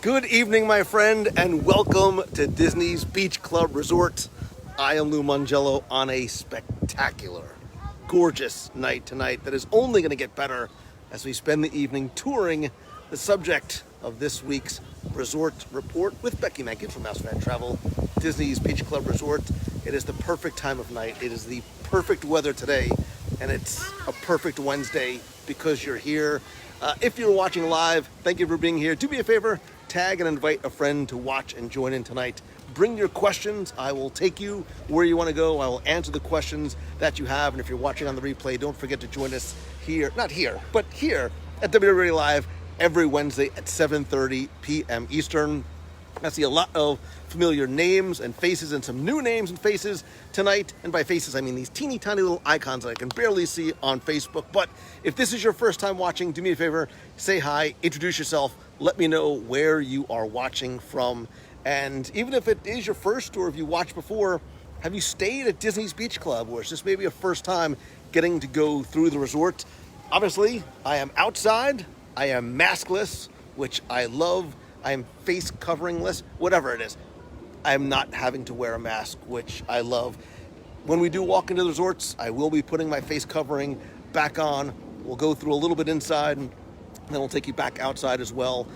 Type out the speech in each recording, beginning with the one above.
Good evening, my friend, and welcome to Disney's Beach Club Resort. I am Mongello on a spectacular, gorgeous night tonight that is only going to get better as we spend the evening touring the subject of this week's resort report with Becky Menken from Mouse Fan Travel, Disney's Beach Club Resort. It is the perfect time of night. It is the perfect weather today, and it's a perfect Wednesday because you're here. If you're watching live, thank you for being here. Do me a favor, tag and invite a friend to watch and join in tonight. Bring your questions. I will take you where you want to go. I will answer the questions that you have. And if you're watching on the replay, don't forget to join us here, not here, but here at WWE Live every Wednesday at 7:30 p.m. Eastern. I see a lot of familiar names and faces and some new names and faces tonight. And by faces, I mean these teeny tiny little icons that I can barely see on Facebook. But if this is your first time watching, do me a favor, say hi, introduce yourself, let me know where you are watching from. And even if it is your first or if you watched before, have you stayed at Disney's Beach Club, or is this maybe a first time getting to go through the resort? Obviously, I am outside, I am maskless, which I love. I am face coveringless, whatever it is. I am not having to wear a mask, which I love. When we do walk into the resorts, I will be putting my face covering back on. We'll go through a little bit inside, and then we'll take you back outside as well.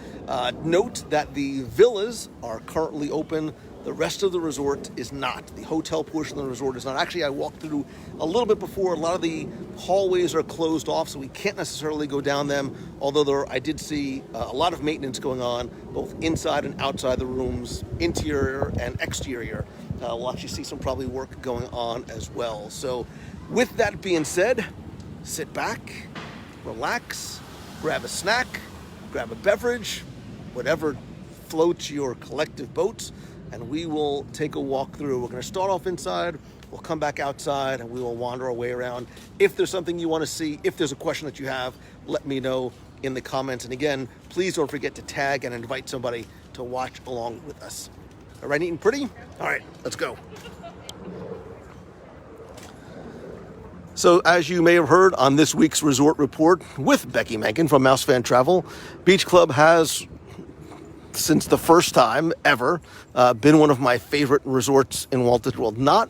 Note that the villas are currently open. The rest of the resort is not. The hotel portion of the resort is not. Actually, I walked through a little bit before. A lot of the hallways are closed off, so we can't necessarily go down them. Although I did see a lot of maintenance going on, both inside and outside the rooms, interior and exterior. We'll actually see some probably work going on as well. So with that being said, sit back, relax, grab a snack, grab a beverage, whatever floats your collective boat, and we will take a walk through. We're going to start off inside, we'll come back outside, and we will wander our way around. If there's something you want to see, if there's a question that you have, let me know in the comments. And again, please don't forget to tag and invite somebody to watch along with us. All right, neat and pretty? All right, let's go. So as you may have heard on this week's resort report with Becky Menken from Mouse Fan Travel, Beach Club has, since the first time ever, been one of my favorite resorts in Walt Disney World. Not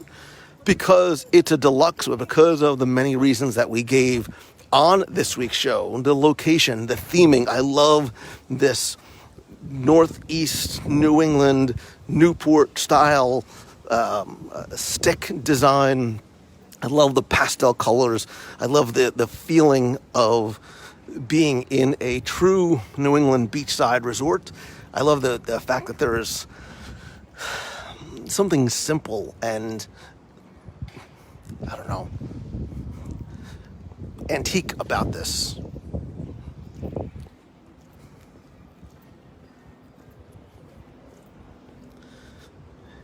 because it's a deluxe, but because of the many reasons that we gave on this week's show. The location, the theming. I love this Northeast New England, Newport style stick design. I love the pastel colors. I love the feeling of being in a true New England beachside resort. I love the fact that there is something simple and, I don't know, antique about this.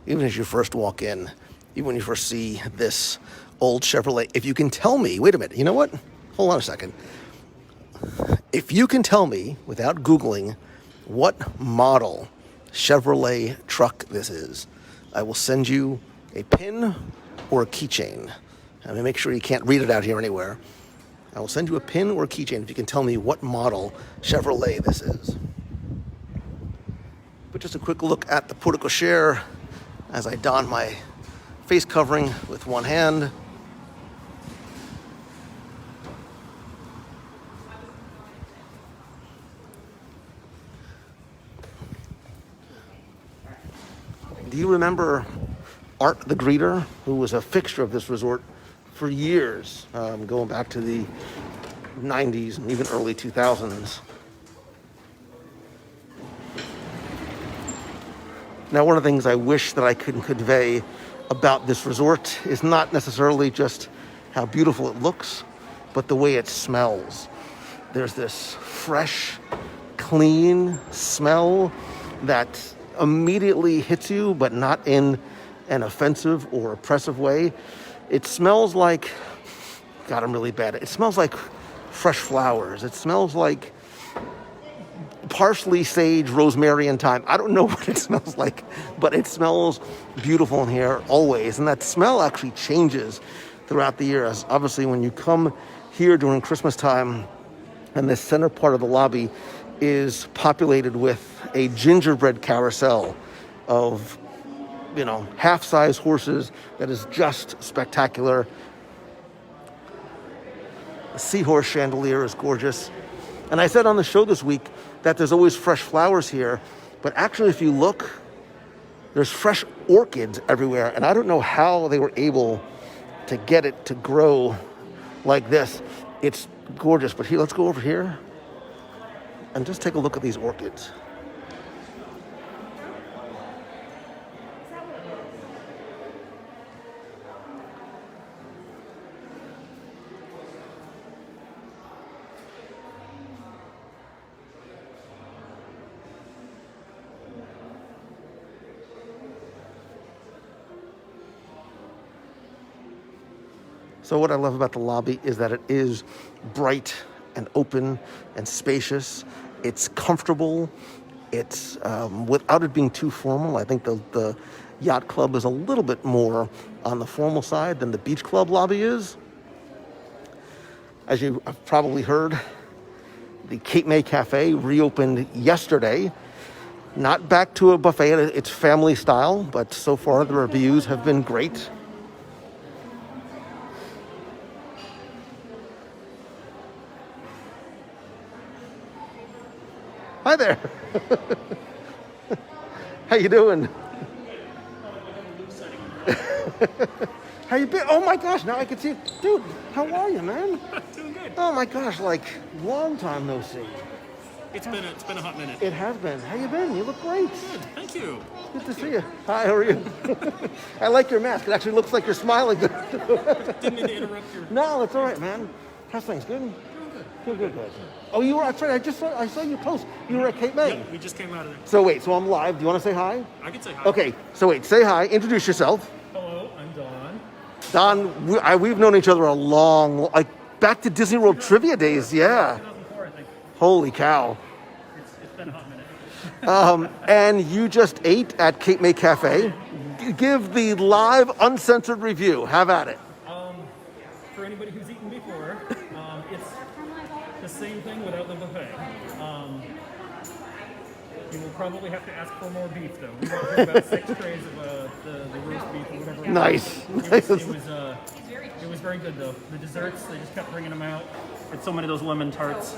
Even as you first walk in, even when you first see this old Chevrolet, if you can tell me, wait a minute, you know what? Hold on a second. If you can tell me, without Googling, what model Chevrolet truck this is, I will send you a pin or a keychain. I'm gonna make sure you can't read it out here anywhere. I will send you a pin or a keychain if you can tell me what model Chevrolet this is. But just a quick look at the porte cochere as I don my face covering with one hand. Do you remember Art the Greeter, who was a fixture of this resort for years, going back to the 90s and even early 2000s? Now, one of the things I wish that I could convey about this resort is not necessarily just how beautiful it looks, but the way it smells. There's this fresh, clean smell that immediately hits you, but not in an offensive or oppressive way. It smells like, God, I'm really bad. It smells like fresh flowers. It smells like parsley, sage, rosemary, and thyme. I don't know what it smells like, but it smells beautiful in here always. And that smell actually changes throughout the year. As obviously, when you come here during Christmas time, and this center part of the lobby is populated with a gingerbread carousel of, half-size horses that is just spectacular. The seahorse chandelier is gorgeous. And I said on the show this week that there's always fresh flowers here, but actually if you look, there's fresh orchids everywhere, and I don't know how they were able to get it to grow like this. It's gorgeous, but here, let's go over here and just take a look at these orchids. So what I love about the lobby is that it is bright and open and spacious. It's comfortable. It's without it being too formal. I think the yacht club is a little bit more on the formal side than the beach club lobby is. As you have probably heard, the Cape May Cafe reopened yesterday. Not back to a buffet, it's family style, but so far the reviews have been great. Hi there. How you doing? How you been? Oh my gosh, now I can see you. Dude, how are you, man? Doing good. Oh my gosh, long time no see. It's been a hot minute. It has been. How you been? You look great. Good, thank you. Good to see you. Hi, how are you? I like your mask. It actually looks like you're smiling. Didn't mean to interrupt your... No, that's all right, man. How's things? Good? Good. Oh, you were, that's right, I saw you post. You were at Cape May. Yep, we just came out of there. So wait, so I'm live. Do you want to say hi? I can say hi. Okay, so wait, say hi. Introduce yourself. Hello, I'm Don. Don, we've known each other a long, back to Disney World trivia days, yeah. 2004, I think. Holy cow. It's been a hot minute. And you just ate at Cape May Cafe. Give the live, uncensored review. Have at it. For anybody who's eaten before, it's the same thing without the buffet. You will probably have to ask for more beef, though. We went through about 6 trays of the roast beef or whatever. Nice. It was very good, though. The desserts, they just kept bringing them out. It's so many of those lemon tarts.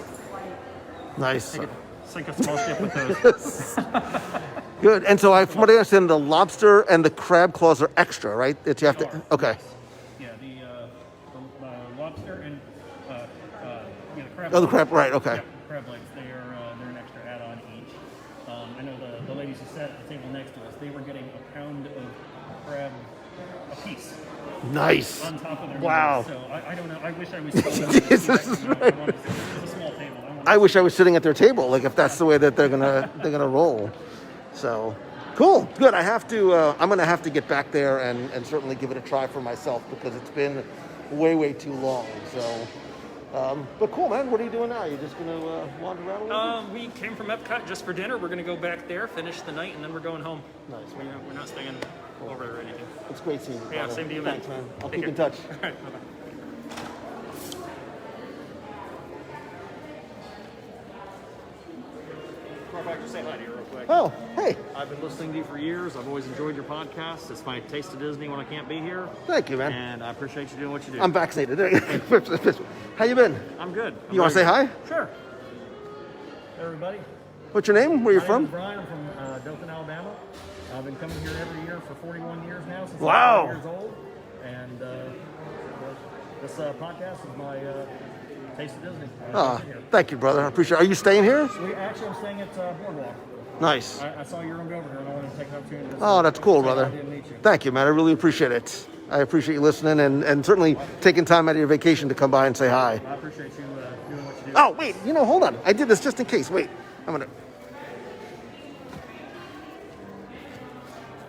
Nice. They could sink a small ship with those. Good. And so, from what I understand, the lobster and the crab claws are extra, right? That you have to. Okay. Yeah, the lobster and the crab. Oh, the crab. Right. Okay. Yeah, crab legs. They're an extra add-on each. I know the ladies who sat at the table next to us, they were getting a pound of crab a piece. Nice. On top of their wow. meals. So I don't know. I wish I was still This is right. It was a small table. I wish I was sitting at their table, if that's the way that they're gonna roll. So, cool, good. I'm gonna have to get back there and certainly give it a try for myself because it's been way too long. So, but cool, man. What are you doing now? You just gonna wander around a little bit? We came from Epcot just for dinner. We're gonna go back there, finish the night, and then we're going home. Nice. We're not staying over or anything. It's great seeing you. Yeah, brother. same to you, man. Thanks, man. I'll Take keep in care. touch. All right, bye-bye. Come back to say hi to you real quick. Oh, hey. I've been listening to you for years. I've always enjoyed your podcast. It's my taste of Disney when I can't be here. Thank you, man. And I appreciate you doing what you do. I'm vaccinated. How you been? I'm good. You want to say hi? Sure. Hey, everybody. What's your name? Where you My from? name is Brian. I'm from Dothan, Alabama. I've been coming here every year for 41 years now, since Wow. I'm 5 years old. And this podcast is my taste of Disney. Thank you, brother. I appreciate it. Are you staying here? I'm staying at Boardwalk. Nice. I saw your room over here, and I wanted to take an opportunity to Oh, that's cool, say brother. I didn't meet you. Thank you, man. I really appreciate it. I appreciate you listening and certainly taking time out of your vacation to come by and say hi. I appreciate you doing what you do. Oh, wait. Hold on. I did this just in case. Wait. I'm going to...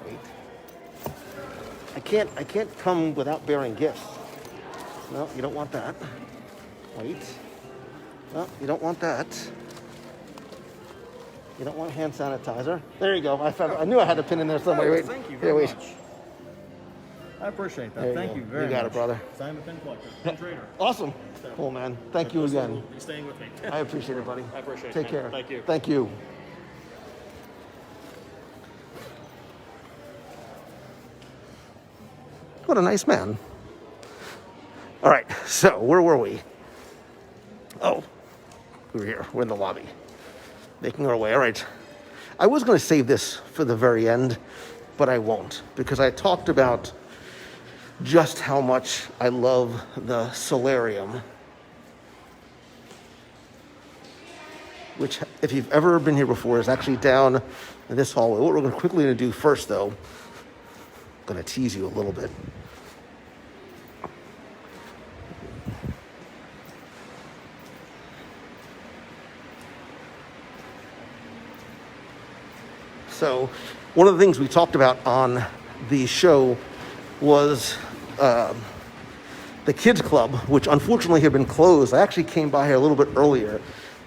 Wait. I can't come without bearing gifts. No, you don't want that. Wait. No, you don't want that. You don't want hand sanitizer. There you go. I knew I had a pin in there somewhere. Wait. Thank you Here, very wait. much. I appreciate that. Thank you very much. You got it, brother. I'm a pin collector, pin trader. Awesome. So, Cool, man. Thank you again. Will be staying with me. I appreciate it, buddy. I appreciate it. Take man. care. Thank you. Thank you. What a nice man. All right, so where were we? Oh, we were here. We're in the lobby, making our way. All right. I was going to save this for the very end, but I won't, because I talked about just how much I love the solarium, which, if you've ever been here before, is actually down in this hallway. What we're going to quickly do first, though, I'm going to tease you a little bit. So one of the things we talked about on the show was the kids club, which unfortunately had been closed. I actually came by here a little bit earlier.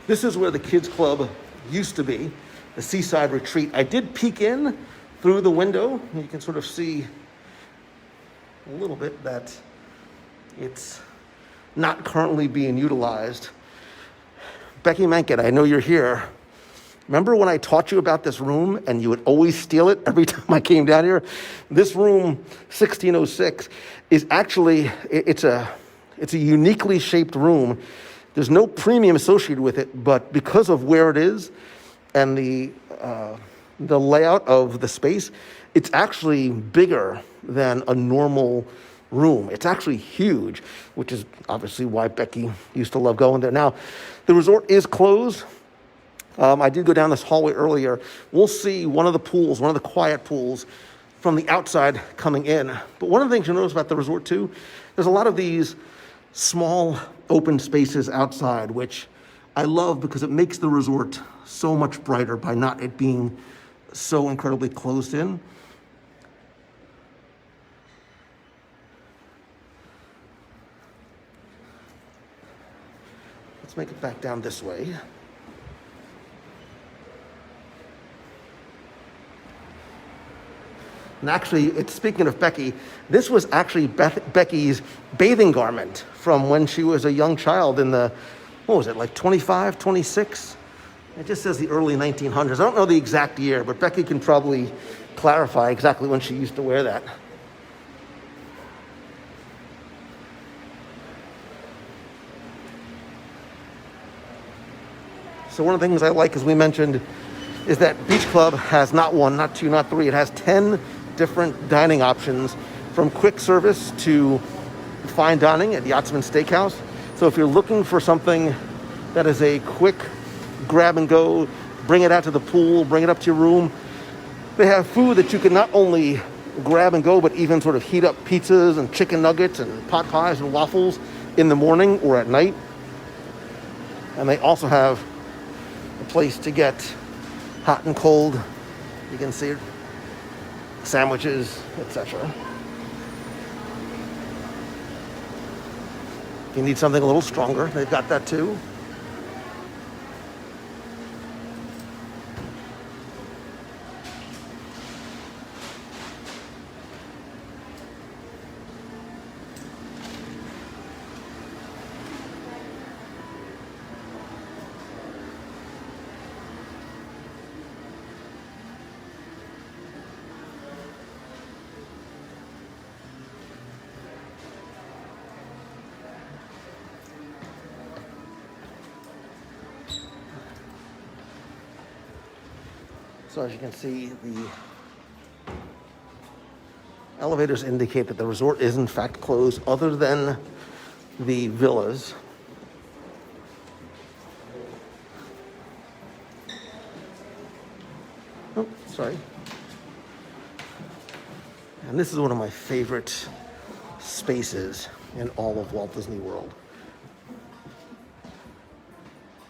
This is where the kids club used to be, the Seaside Retreat. I did peek in through the window. You can sort of see a little bit that it's not currently being utilized. Becky Mankett, I know you're here. Remember when I taught you about this room and you would always steal it every time I came down here? This room, 1606, is actually, it's a uniquely shaped room. There's no premium associated with it, but because of where it is and the layout of the space, it's actually bigger than a normal room. It's actually huge, which is obviously why Becky used to love going there. Now, the resort is closed. I did go down this hallway earlier. We'll see one of the pools, one of the quiet pools from the outside coming in. But one of the things you'll notice about the resort too, there's a lot of these small open spaces outside, which I love because it makes the resort so much brighter by not it being so incredibly closed in. Let's make it back down this way. And actually, speaking of Becky, this was actually Becky's bathing garment from when she was a young child in the, what was it, like 25, 26? It just says the early 1900s. I don't know the exact year, but Becky can probably clarify exactly when she used to wear that. So one of the things I like, as we mentioned, is that Beach Club has not one, not two, not three. It has 10 different dining options, from quick service to fine dining at Yachtsman Steakhouse. So if you're looking for something that is a quick grab and go, bring it out to the pool, bring it up to your room, they have food that you can not only grab and go, but even sort of heat up pizzas and chicken nuggets and pot pies and waffles in the morning or at night. And they also have a place to get hot and cold, you can see it, sandwiches, etc. If you need something a little stronger, they've got that too. So as you can see, the elevators indicate that the resort is in fact closed, other than the villas. Oh, sorry. And this is one of my favorite spaces in all of Walt Disney World.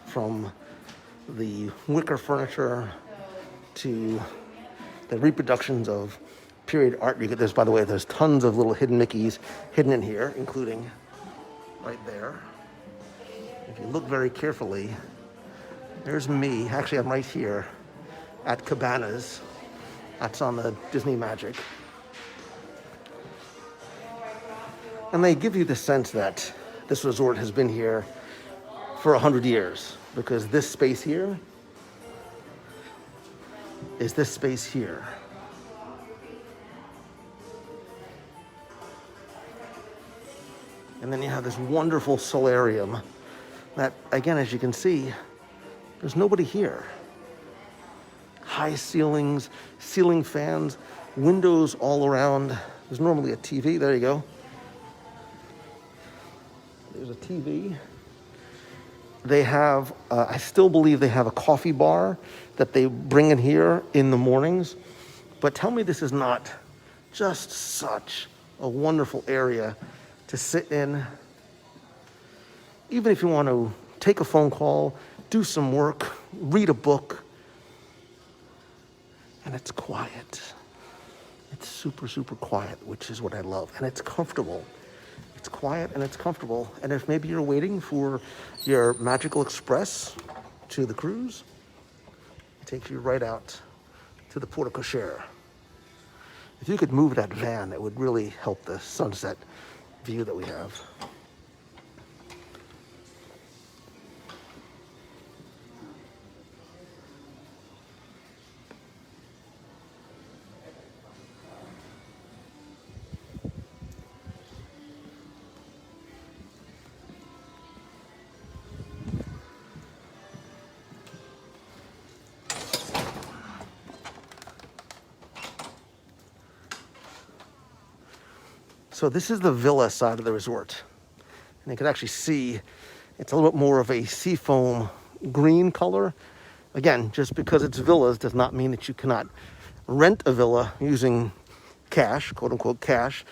From the wicker furniture to the reproductions of period art. There's, by the way, there's tons of little hidden Mickeys hidden in here, including right there. If you look very carefully, there's me. Actually, I'm right here at Cabanas. That's on the Disney Magic. And they give you the sense that this resort has been here for 100 years, because this space here is this space here. And then you have this wonderful solarium that, again, as you can see, there's nobody here. High ceilings, ceiling fans, windows all around. There's normally a TV. There you go. There's a TV. They have, I still believe they have a coffee bar that they bring in here in the mornings. But tell me this is not just such a wonderful area to sit in. Even if you want to take a phone call, do some work, read a book. And it's quiet. It's super, super quiet, which is what I love. And it's comfortable. It's quiet and it's comfortable. And if maybe you're waiting for your Magical Express to the cruise, it takes you right out to the porte cochere. If you could move that van, it would really help the sunset view that we have. So this is the villa side of the resort. And you can actually see it's a little bit more of a seafoam green color. Again, just because it's villas does not mean that you cannot rent a villa using cash, quote unquote cash.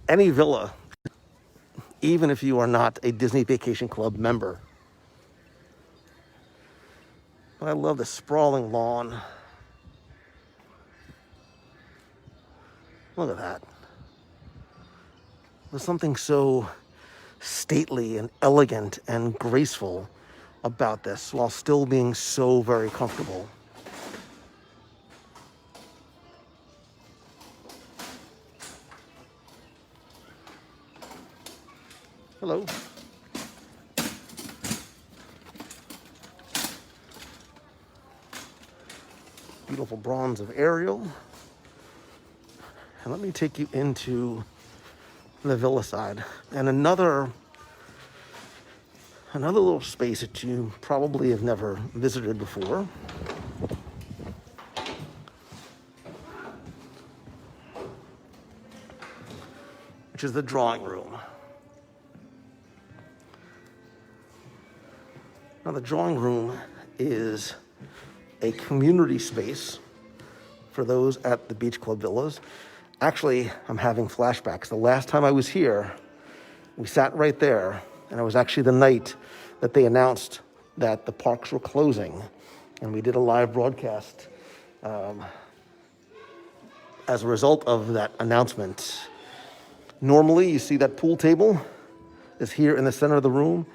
Any villa, even if you are not a Disney Vacation Club member. But I love the sprawling lawn. Look at that. There's something so stately and elegant and graceful about this while still being so very comfortable. Hello. Beautiful bronze of Ariel. And let me take you into the villa side. And another little space that you probably have never visited before. Which is the drawing room. Now the drawing room is a community space for those at the Beach Club Villas. Actually, I'm having flashbacks. The last time I was here, we sat right there, and it was actually the night that they announced that the parks were closing, and we did a live broadcast as a result of that announcement. Normally, you see that pool table is here in the center of the room,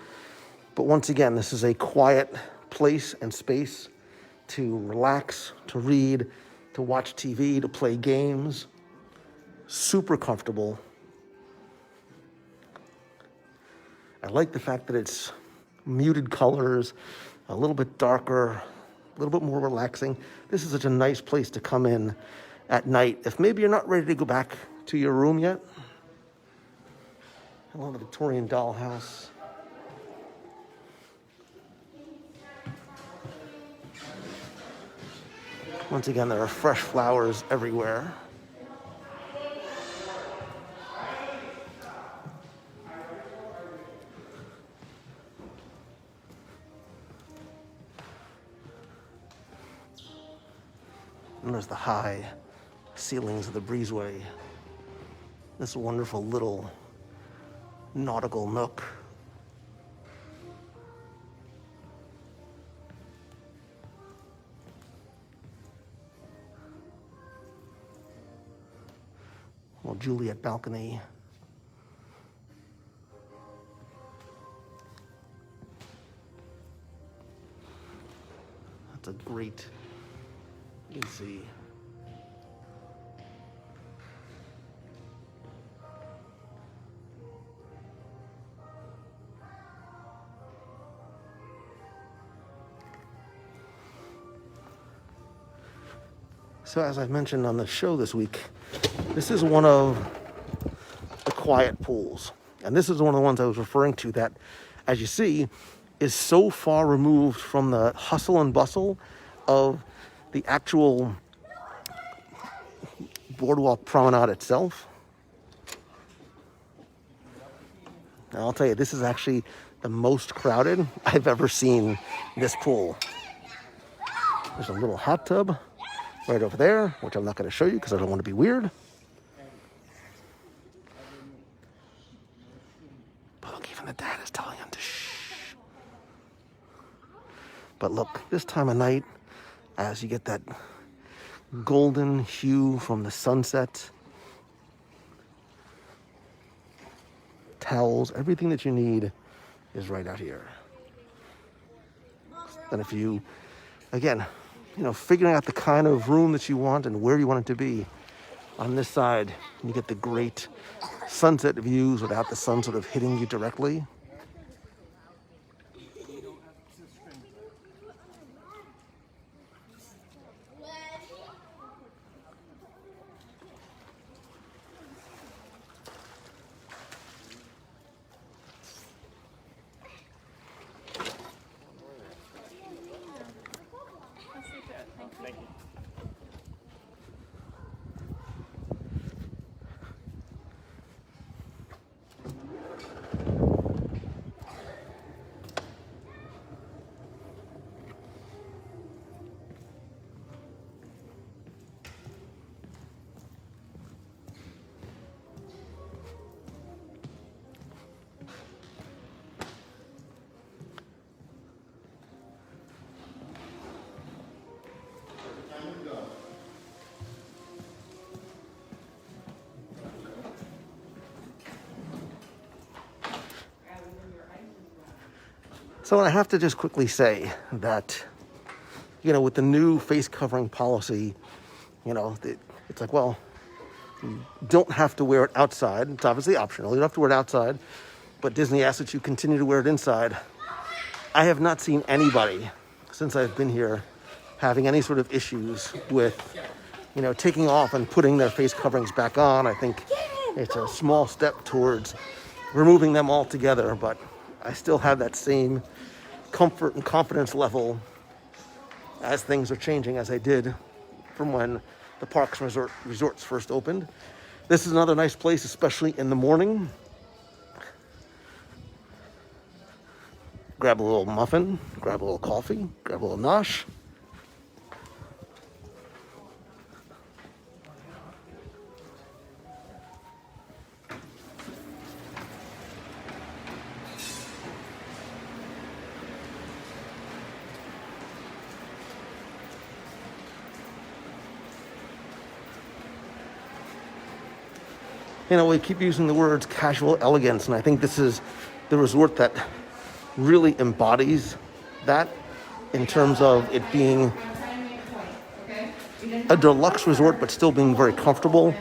but once again, this is a quiet place and space to relax, to read, to watch TV, to play games. Super comfortable. I like the fact that it's muted colors, a little bit darker, a little bit more relaxing. This is such a nice place to come in at night. If maybe you're not ready to go back to your room yet. I love the Victorian dollhouse. Once again, there are fresh flowers everywhere. And there's the high ceilings of the breezeway. This wonderful little nautical nook. Well, Juliet balcony. That's a great, you can see. So as I mentioned on the show this week, this is one of the quiet pools. And this is one of the ones I was referring to that, as you see, is so far removed from the hustle and bustle of the actual boardwalk promenade itself. And I'll tell you, this is actually the most crowded I've ever seen this pool. There's a little hot tub right over there, which I'm not going to show you because I don't want to be weird. But look, even the dad is telling him to shh. But look, this time of night, as you get that golden hue from the sunset, towels, everything that you need is right out here. And if you, again, figuring out the kind of room that you want and where you want it to be, on this side, you get the great sunset views without the sun sort of hitting you directly. So I have to just quickly say that, with the new face covering policy, it's like, well, you don't have to wear it outside. It's obviously optional. You don't have to wear it outside, but Disney asks that you continue to wear it inside. I have not seen anybody since I've been here having any sort of issues with, taking off and putting their face coverings back on. I think it's a small step towards removing them altogether, but I still have that same comfort and confidence level as things are changing as I did from when the parks and resorts first opened. This is another nice place, especially in the morning. Grab a little muffin, grab a little coffee, grab a little nosh. We keep using the words casual elegance, and I think this is the resort that really embodies that in terms of it being a deluxe resort, but still being very comfortable.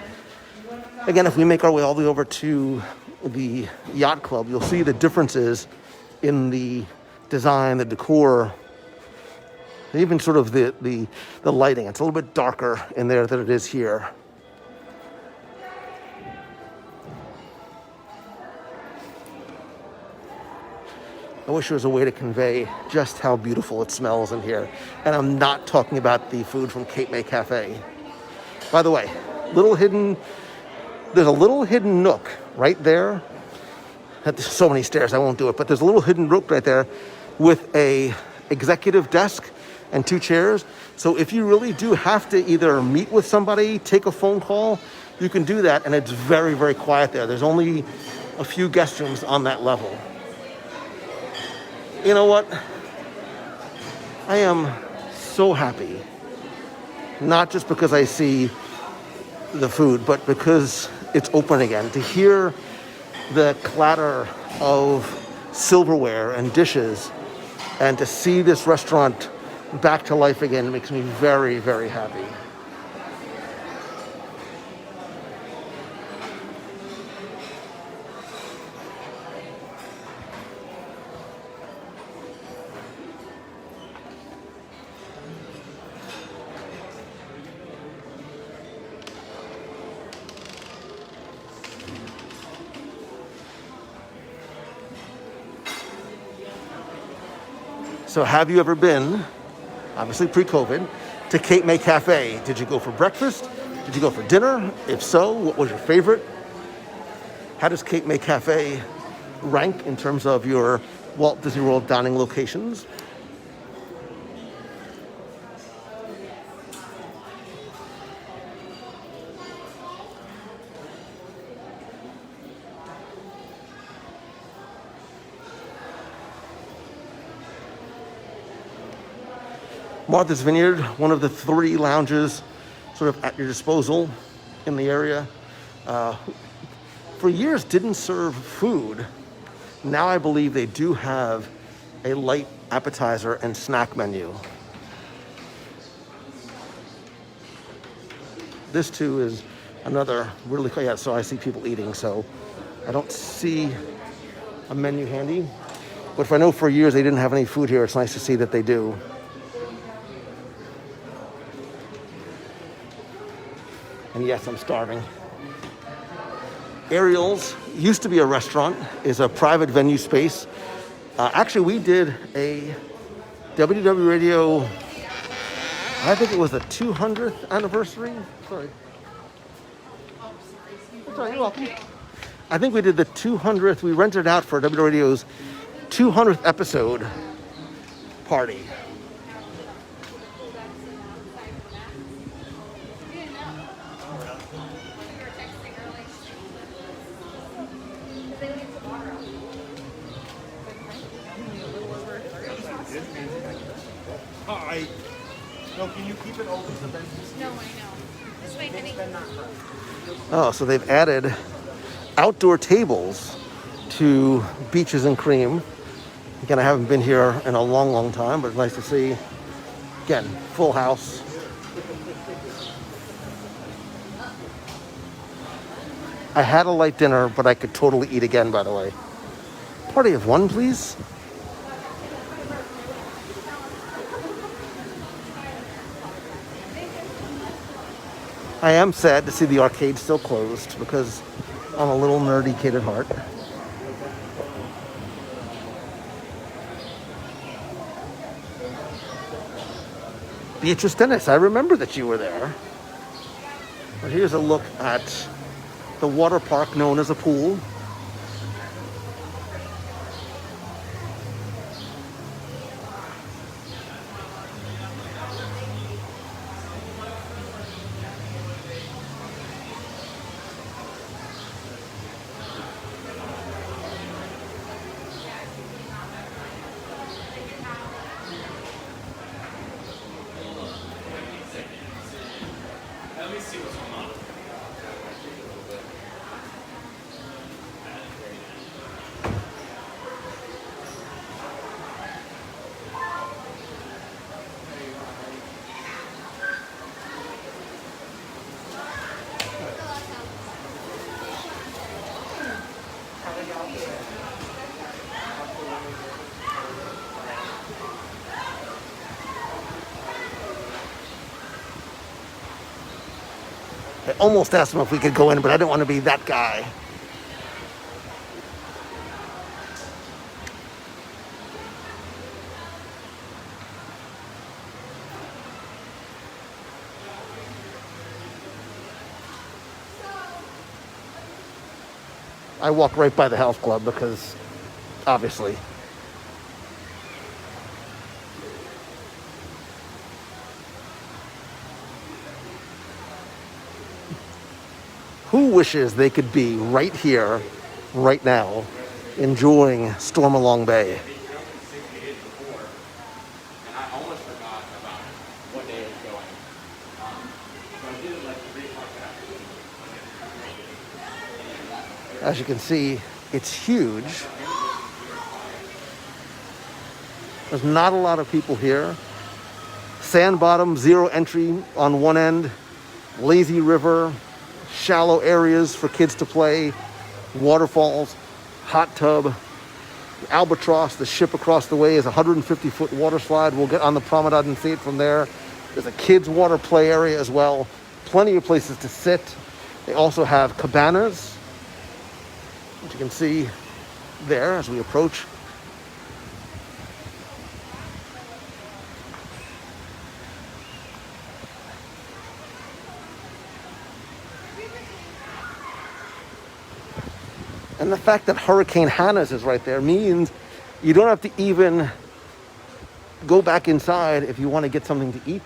Again, if we make our way all the way over to the yacht club, you'll see the differences in the design, the decor, even sort of the lighting. It's a little bit darker in there than it is here. I wish there was a way to convey just how beautiful it smells in here. And I'm not talking about the food from Cape May Cafe. By the way, there's a little hidden nook right there. There's so many stairs, I won't do it, but there's a little hidden nook right there with a executive desk and 2 chairs. So if you really do have to either meet with somebody, take a phone call, you can do that, and it's very, very quiet there. There's only a few guest rooms on that level. You know what? I am so happy. Not just because I see the food, but because it's open again. To hear the clatter of silverware and dishes and to see this restaurant back to life again makes me very, very happy. So have you ever been, obviously pre-COVID, to Cape May Cafe? Did you go for breakfast? Did you go for dinner? If so, what was your favorite? How does Cape May Cafe rank in terms of your Walt Disney World dining locations? Martha's Vineyard, one of the 3 lounges sort of at your disposal in the area. For years didn't serve food. Now I believe they do have a light appetizer and snack menu. This too is another really, yeah, so I see people eating, so I don't see a menu handy. But if I know for years they didn't have any food here, it's nice to see that they do. And yes, I'm starving. Ariel's used to be a restaurant, is a private venue space. Actually, we did a WW Radio, I think it was the 200th anniversary. Sorry. Sorry, you're welcome. I think we did the 200th, we rented it out for WW Radio's 200th episode party. Hi. No, can you keep it open to Ben? No, I know. This way, honey. Oh, so they've added outdoor tables to Beaches and Cream. Again, I haven't been here in a long, long time, but it's nice to see. Again, full house. I had a light dinner, but I could totally eat again, by the way. Party of 1, please. I am sad to see the arcade still closed because I'm a little nerdy kid at heart. Beatrice Dennis, I remember that you were there. But here's a look at the water park known as a pool. I almost asked him if we could go in, but I didn't want to be that guy. I walk right by the health club because, obviously. Who wishes they could be right here, right now, enjoying Stormalong Bay? And I almost forgot about what day it was going. So I did it like 3 o'clock after. As you can see, it's huge. There's not a lot of people here. Sand bottom, 0 entry on one end, lazy river, shallow areas for kids to play, waterfalls, hot tub, Albatross, the ship across the way, is a 150-foot water slide. We'll get on the promenade and see it from there. There's a kids' water play area as well. Plenty of places to sit. They also have cabanas, which you can see there as we approach. And the fact that Hurricane Hannah's is right there means you don't have to even go back inside if you want to get something to eat.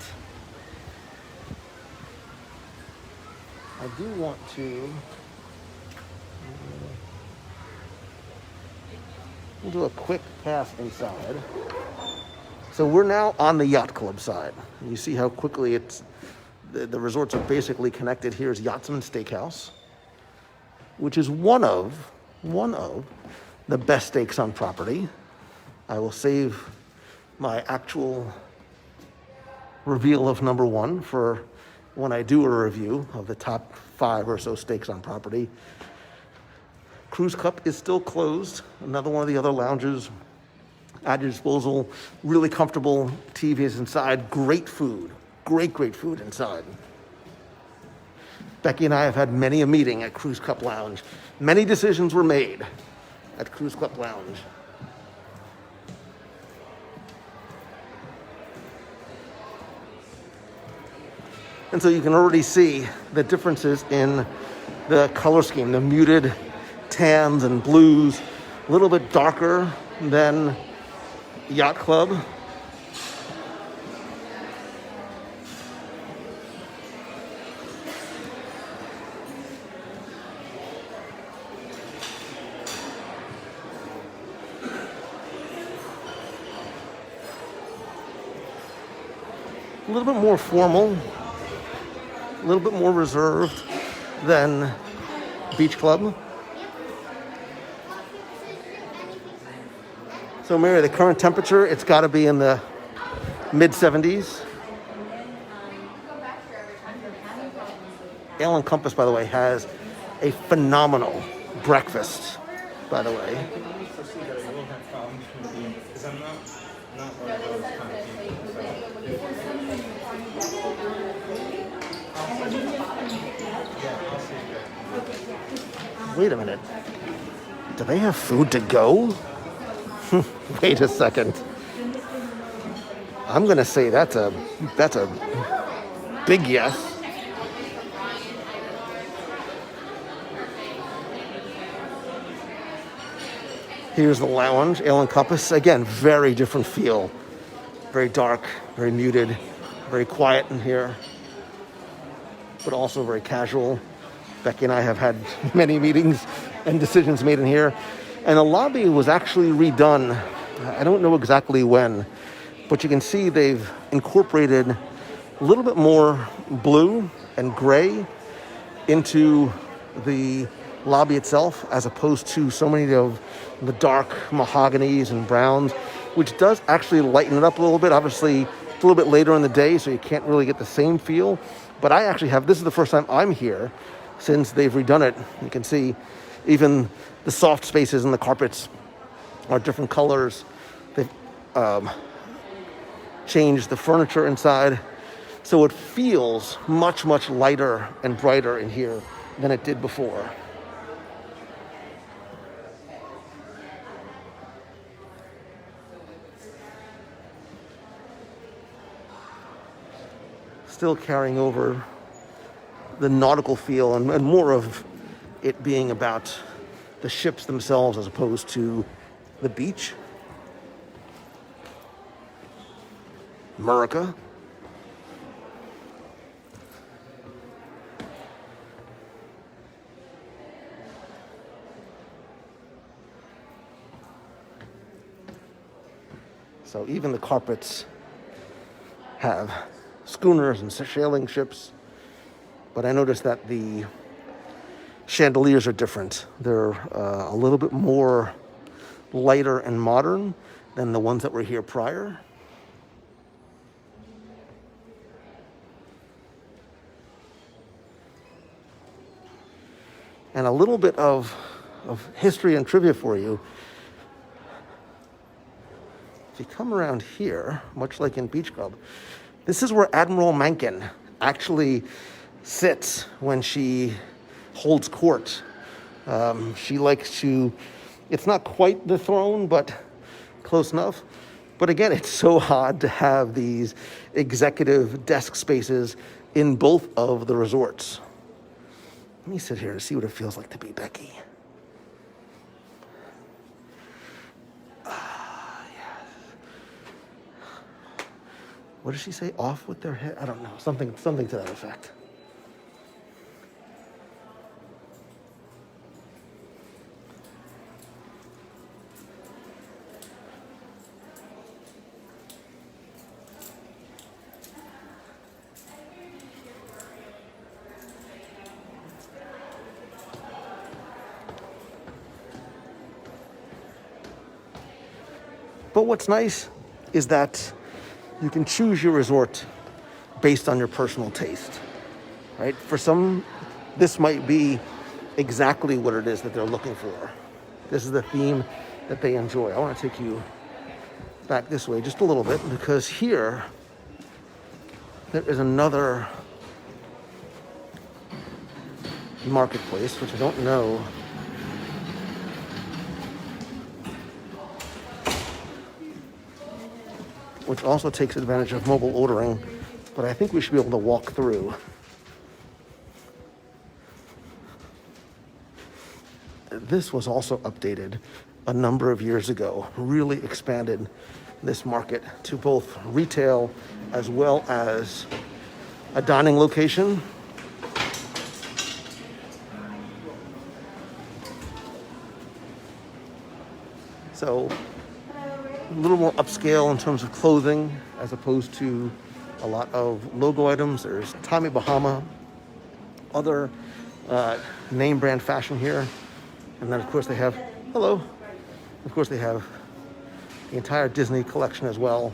I do want to we'll do a quick pass inside. So we're now on the yacht club side. You see how quickly the resorts are basically connected. Here's Yachtsman Steakhouse, which is one of the best steaks on property. I will save my actual reveal of number one for when I do a review of the top 5 or so steaks on property. Cruise Cup is still closed. Another one of the other lounges at your disposal. Really comfortable TVs inside. Great food. Great food inside. Becky and I have had many a meeting at Cruise Cup Lounge. Many decisions were made at Cruise Cup Lounge. And so you can already see the differences in the color scheme, the muted tans and blues, a little bit darker than Yacht Club. A little bit more formal, a little bit more reserved than Beach Club. So Mary, the current temperature, it's got to be in the mid-70s. Ale and Compass, by the way, has a phenomenal breakfast, by the way. Wait a minute. Do they have food to go? Wait a second. I'm gonna say that's a big yes. Here's the lounge, Ale and Compass. Again, very different feel. Very dark, very muted, very quiet in here, but also very casual. Becky and I have had many meetings and decisions made in here. And the lobby was actually redone. I don't know exactly when, but you can see they've incorporated a little bit more blue and gray into the lobby itself, as opposed to so many of the dark mahoganies and browns, which does actually lighten it up a little bit. Obviously, it's a little bit later in the day, so you can't really get the same feel. But I actually have, this is the first time I'm here since they've redone it. You can see even the soft spaces and the carpets are different colors. They've changed the furniture inside, so it feels much lighter and brighter in here than it did before. Still carrying over the nautical feel and more of it being about the ships themselves as opposed to the beach. America. So even the carpets have schooners and sailing ships, but I noticed that the chandeliers are different. They're a little bit more lighter and modern than the ones that were here prior. And a little bit of history and trivia for you. If you come around here, much like in Beach Club, this is where Admiral Mencken actually sits when she holds court. She likes to, it's not quite the throne, but close enough. But again, it's so odd to have these executive desk spaces in both of the resorts. Let me sit here and see what it feels like to be Becky. What does she say? Off with their head? I don't know. Something to that effect. But what's nice is that you can choose your resort based on your personal taste, right? For some, this might be exactly what it is that they're looking for. This is the theme that they enjoy. I want to take you back this way just a little bit, because here there is another marketplace, which I don't know. Which also takes advantage of mobile ordering, but I think we should be able to walk through. This was also updated a number of years ago, really expanded this market to both retail as well as a dining location. So a little more upscale in terms of clothing as opposed to a lot of logo items. There's Tommy Bahama, other name brand fashion here. And then of course they have, hello, of course they have the entire Disney collection as well.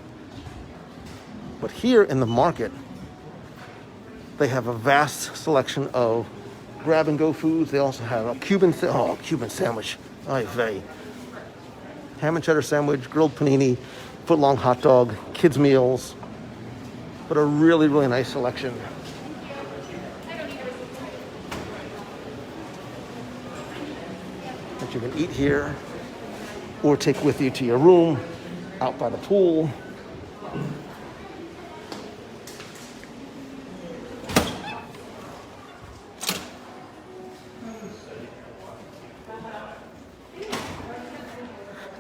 But here in the market, they have a vast selection of grab and go foods. They also have a Cuban sandwich. Ay vey. Ham and cheddar sandwich, grilled panini, foot-long hot dog, kids' meals, but a really, really nice selection. That you can eat here or take with you to your room, out by the pool.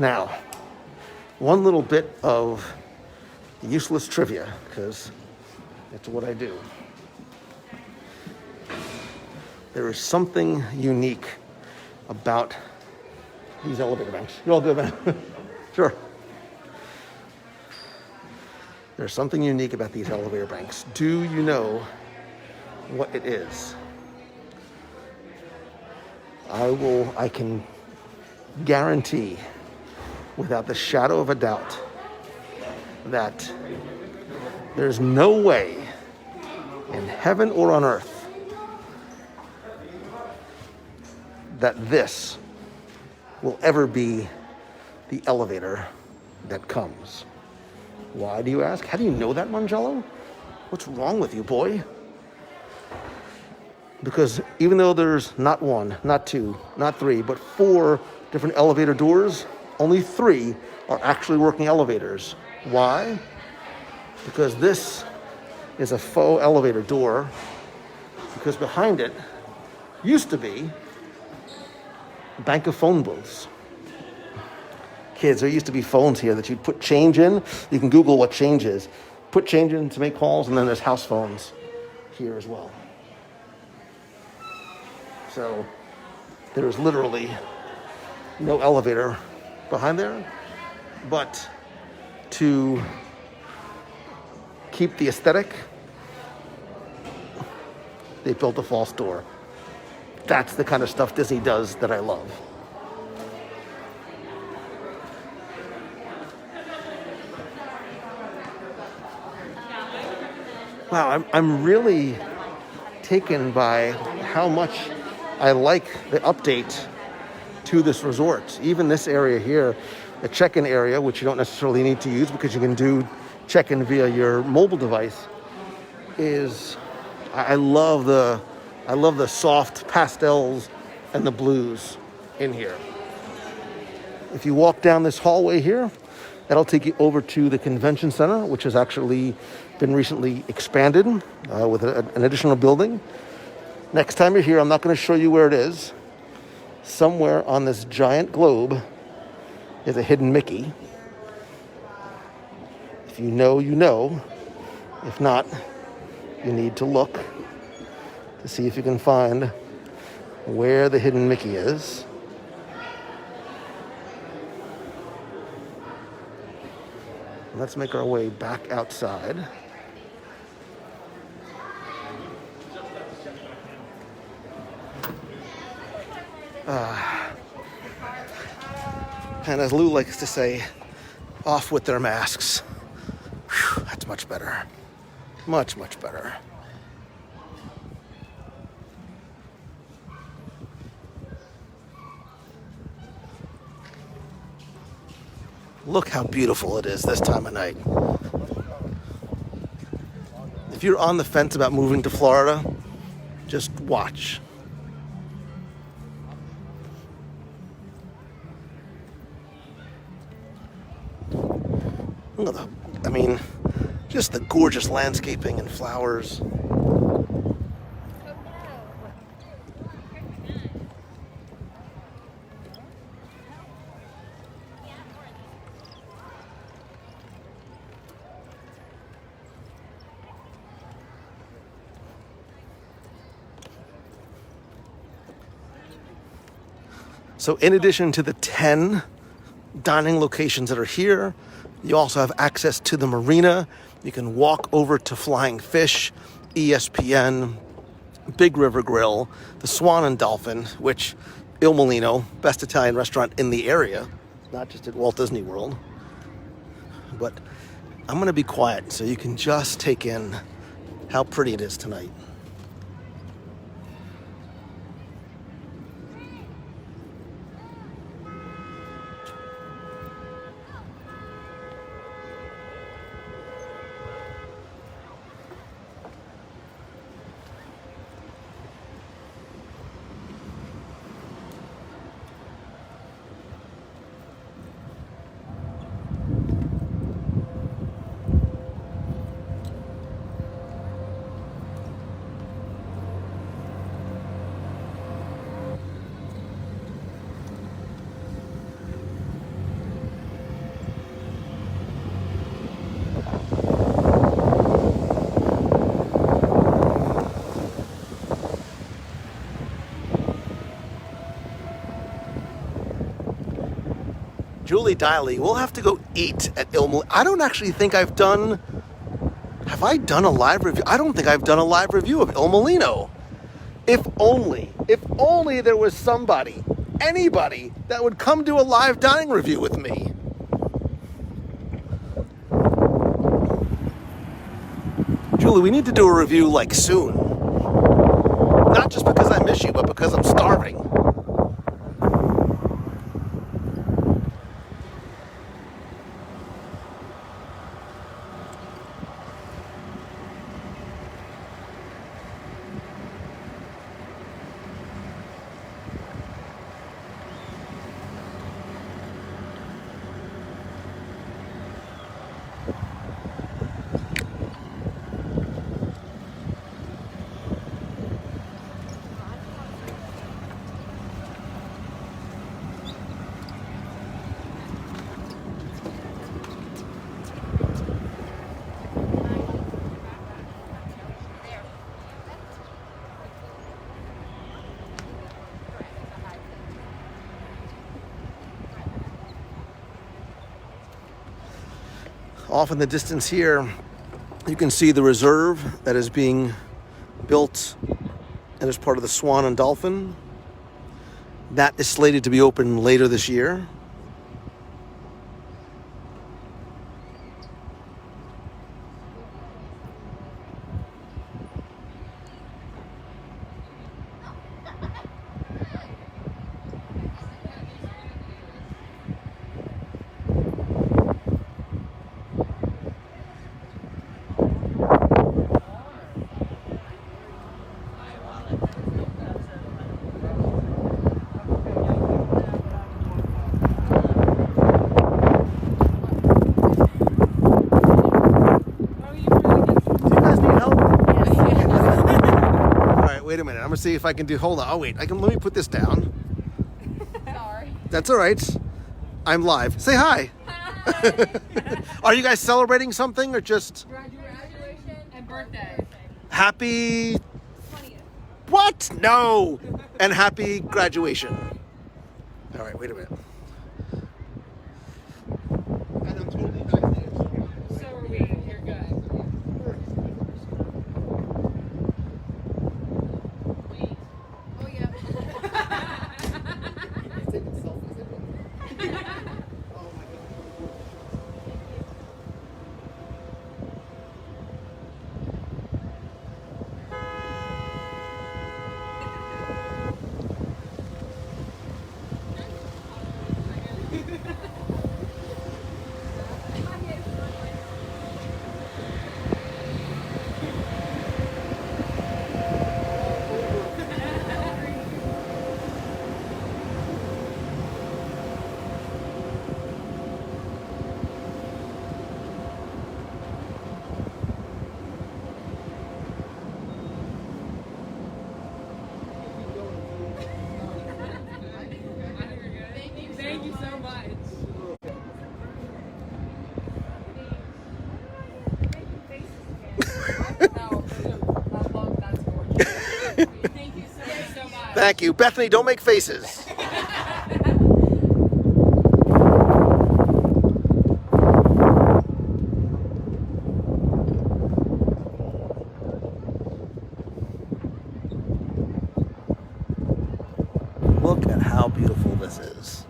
Now, one little bit of useless trivia, because that's what I do. There is something unique about these elevator banks. You all good, man? Sure. There's something unique about these elevator banks. Do you know what it is? I can guarantee without the shadow of a doubt that there's no way in heaven or on earth that this will ever be the elevator that comes. Why, do you ask? How do you know that, Mongello? What's wrong with you, boy? Because even though there's not one, not two, not three, but 4 different elevator doors, only 3 are actually working elevators. Why? Because this is a faux elevator door, because behind it used to be a bank of phone booths. Kids, there used to be phones here that you'd put change in. You can Google what change is. Put change in to make calls, and then there's house phones here as well. So there is literally no elevator behind there, but to keep the aesthetic, they built a false door. That's the kind of stuff Disney does that I love. Wow, I'm really taken by how much I like the update to this resort. Even this area here, the check-in area, which you don't necessarily need to use because you can do check-in via your mobile device, is I love the soft pastels and the blues in here. If you walk down this hallway here, that'll take you over to the convention center, which has actually been recently expanded with an additional building. Next time you're here, I'm not going to show you where it is. Somewhere on this giant globe is a hidden Mickey. If you know, you know. If not, you need to look to see if you can find where the hidden Mickey is. Let's make our way back outside. And as Lou likes to say, off with their masks. Whew, that's much better. Much, much better. Look how beautiful it is this time of night. If you're on the fence about moving to Florida, just watch. Look at I mean, just the gorgeous landscaping and flowers. So in addition to the 10 dining locations that are here, you also have access to the marina. You can walk over to Flying Fish, ESPN, Big River Grill, the Swan and Dolphin, which Il Mulino, best Italian restaurant in the area, not just at Walt Disney World. But I'm going to be quiet so you can just take in how pretty it is tonight. Julie Diley, we'll have to go eat at Il Mulino. I don't actually think I've done... Have I done a live review? I don't think I've done a live review of Il Mulino. If only there was somebody, anybody, that would come do a live dining review with me. Julie, we need to do a review like soon. Not just because I miss you, but because I'm starving. Off in the distance here, you can see the reserve that is being built and is part of the Swan and Dolphin. That is slated to be open later this year. wait a minute. I'm gonna see if I can do. Hold on. Oh wait, let me put this down. Sorry. That's all right. I'm live. Say hi. Are you guys celebrating something or just Graduation and birthday. happy? 20th. What? No. And happy graduation. All right. Wait a minute. And I'm totally vaccinated. So are we. You're good. Wait. Oh, yeah. Thank you so much. Thank you so much. Thank you, Bethany. Don't make faces. Look at how beautiful this is.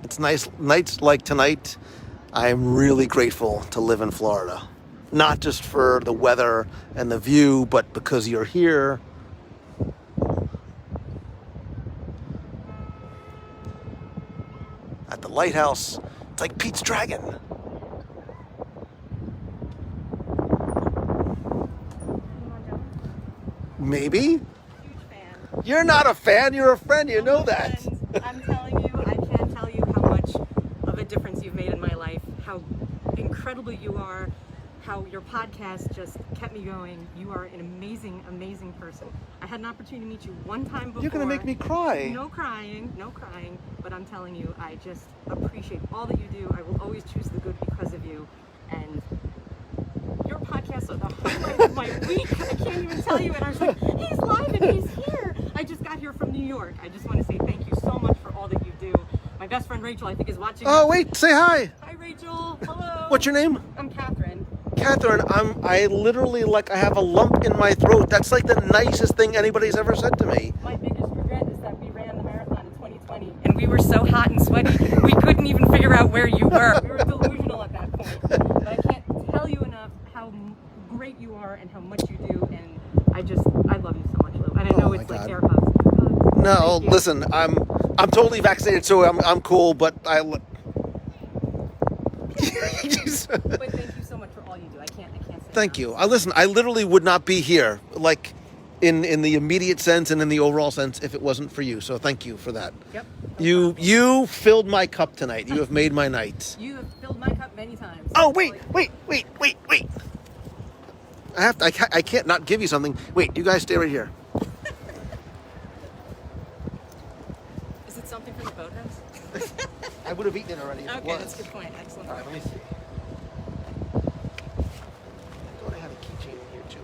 It's nice nights like tonight. I'm really grateful to live in Florida. Not just for the weather and the view, but because you're here. At the lighthouse. It's like Pete's Dragon. Maybe? Huge fan. You're not a fan, you're a friend, you know that. And I'm telling you, I can't tell you how much of a difference you've made in my life, how incredible you are, how your podcast just kept me going. You are an amazing, amazing person. I had an opportunity to meet you one time before. You're gonna make me cry. No crying, no crying, but I'm telling you, I just appreciate all that you do. I will always choose the good because of you. And your podcasts are the highlight of my week. I can't even tell you. And I was like, he's live and he's here. I just got here from New York. I just want to say thank you so much for all that you do. My best friend Rachel, I think, is watching. Oh, wait, say hi. Hi, Rachel. Hello. What's your name? I'm Catherine. Catherine, I literally, I have a lump in my throat. That's like the nicest thing anybody's ever said to me. My biggest regret is that we ran the marathon in 2020 and we were so hot and sweaty, we couldn't even figure out where you were. We were delusional at that point. But I can't tell you enough how great you are and how much you do. And I love you so much, Lou. And I know Oh, it's my like God. air hugs. No, Thank you. listen, I'm totally vaccinated, so I'm cool, but But thank you so much for all you do. I can't say Thank enough. you. Listen, I literally would not be here, in the immediate sense and in the overall sense, if it wasn't for you. So thank you for that. Yep. You filled my cup tonight. You have made my night. You have filled my cup many times. Oh, wait. I can't not give you something. Wait, you guys stay right here. Is it something from the boathouse? I would have eaten it already if it Okay, was. that's a good point. Excellent. All right, let me see. I thought I had a keychain in here too.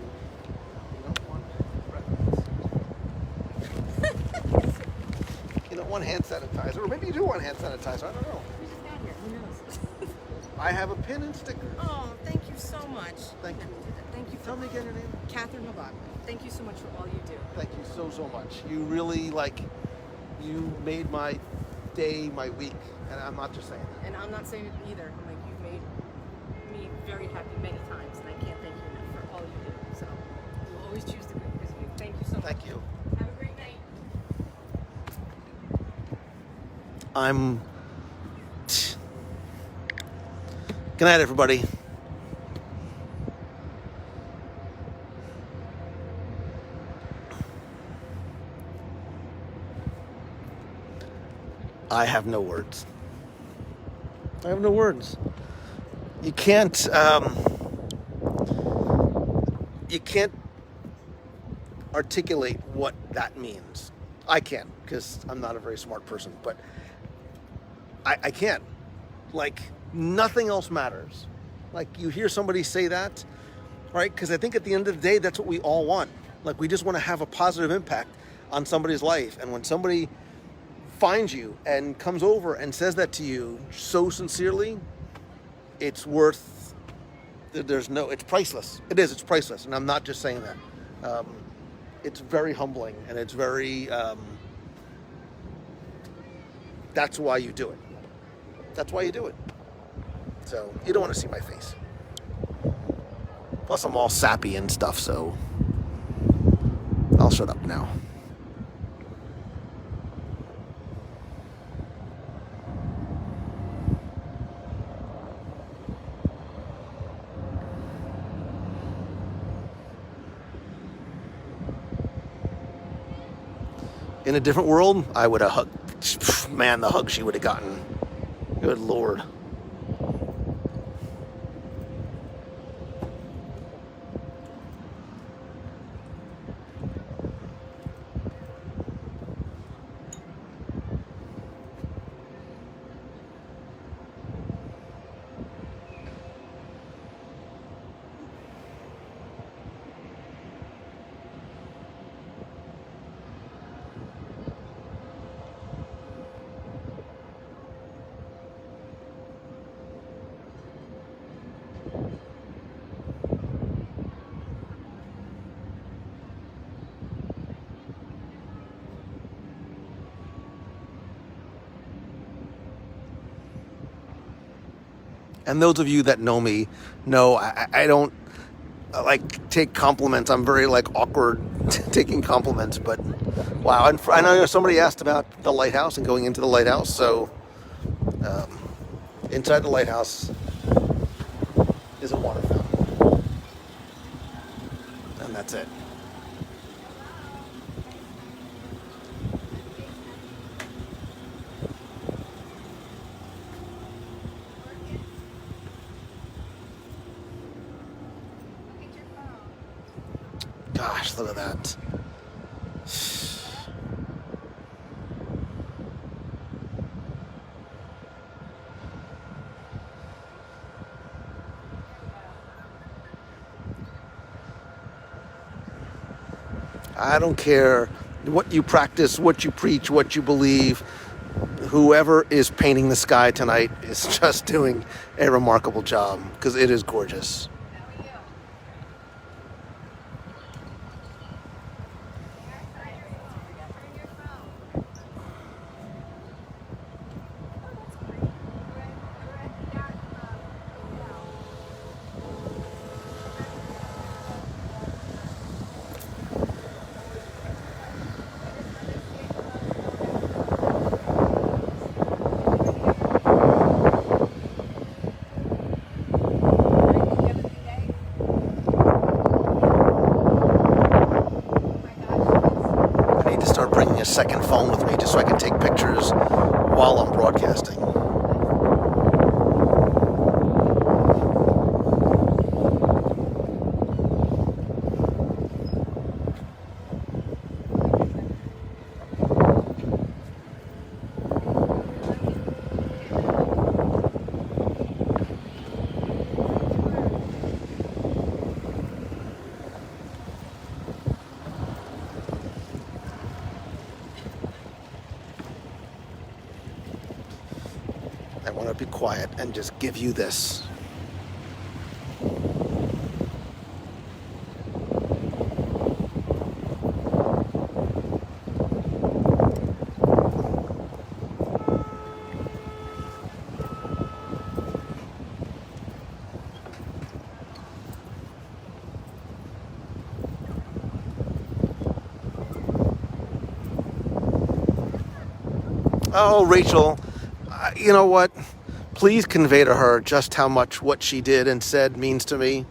One hand sanitizer, or maybe you do want hand sanitizer. I don't know. We just got here. Who knows? I have a pin and sticker. Oh, thank you so much. Thank you. Thank you. Tell me again your name. Catherine Mabak. Thank you so much for all you do. Thank you so much. You really you made my day, my week, and I'm not just saying that. And I'm not saying it either. I'm like, you've made me very happy many times, and I can't thank you enough for all you do. So we'll always choose the good because of you. Thank you so much. Thank you. Have a great night. Good night, everybody. I have no words. I have no words. You can't, you can't articulate what that means. I can't, because I'm not a very smart person, but I can't. Like, nothing else matters. Like, you hear somebody say that, right? Because I think at the end of the day, that's what we all want. Like, we just want to have a positive impact on somebody's life. And when somebody finds you and comes over and says that to you so sincerely, it's worth, it's priceless. It is, it's priceless. And I'm not just saying that. It's very humbling, and it's very, that's why you do it. That's why you do it. So, you don't want to see my face. Plus, I'm all sappy and stuff, so I'll shut up now. In a different world, I would have hugged. Man, the hug she would have gotten. Good Lord. And those of you that know me know I don't like take compliments. I'm very like awkward taking compliments. But wow, and I know somebody asked about the lighthouse and going into the lighthouse. So inside the lighthouse is a water fountain, and that's it. Gosh, look at that. I don't care what you practice, what you preach, what you believe. Whoever is painting the sky tonight is just doing a remarkable job, because it is gorgeous. Second phone with me just so I can take pictures while I'm broadcasting. I want to be quiet and just give you this. Oh, Rachel, you know what? Please convey to her just how much what she did and said means to me.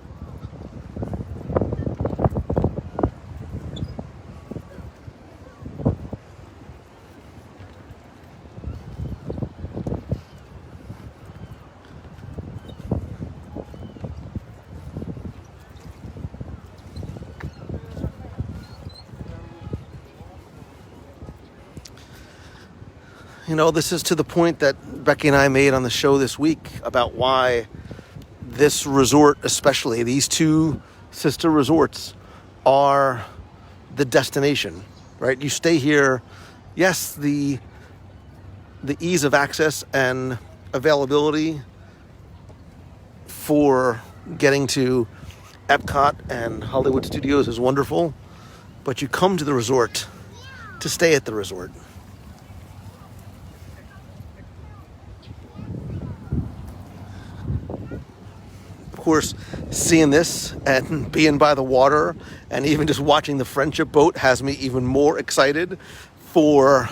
You know, this is to the point that Becky and I made on the show this week about why this resort, especially these two sister resorts, are the destination, right? You stay here. Yes, the ease of access and availability for getting to Epcot and Hollywood Studios is wonderful, but you come to the resort to stay at the resort. Of course, seeing this and being by the water and even just watching the Friendship Boat has me even more excited for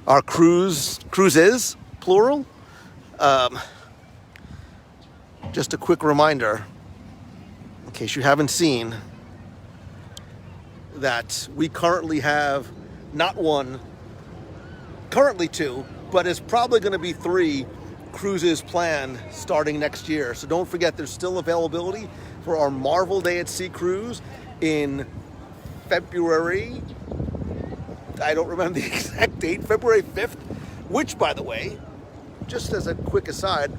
our cruises, plural. Just a quick reminder, in case you haven't seen, that we currently have not one, currently two, but it's probably going to be 3 cruises planned starting next year. So don't forget, there's still availability for our Marvel Day at Sea cruise in February. I don't remember the exact date, February 5th, which, by the way, just as a quick aside,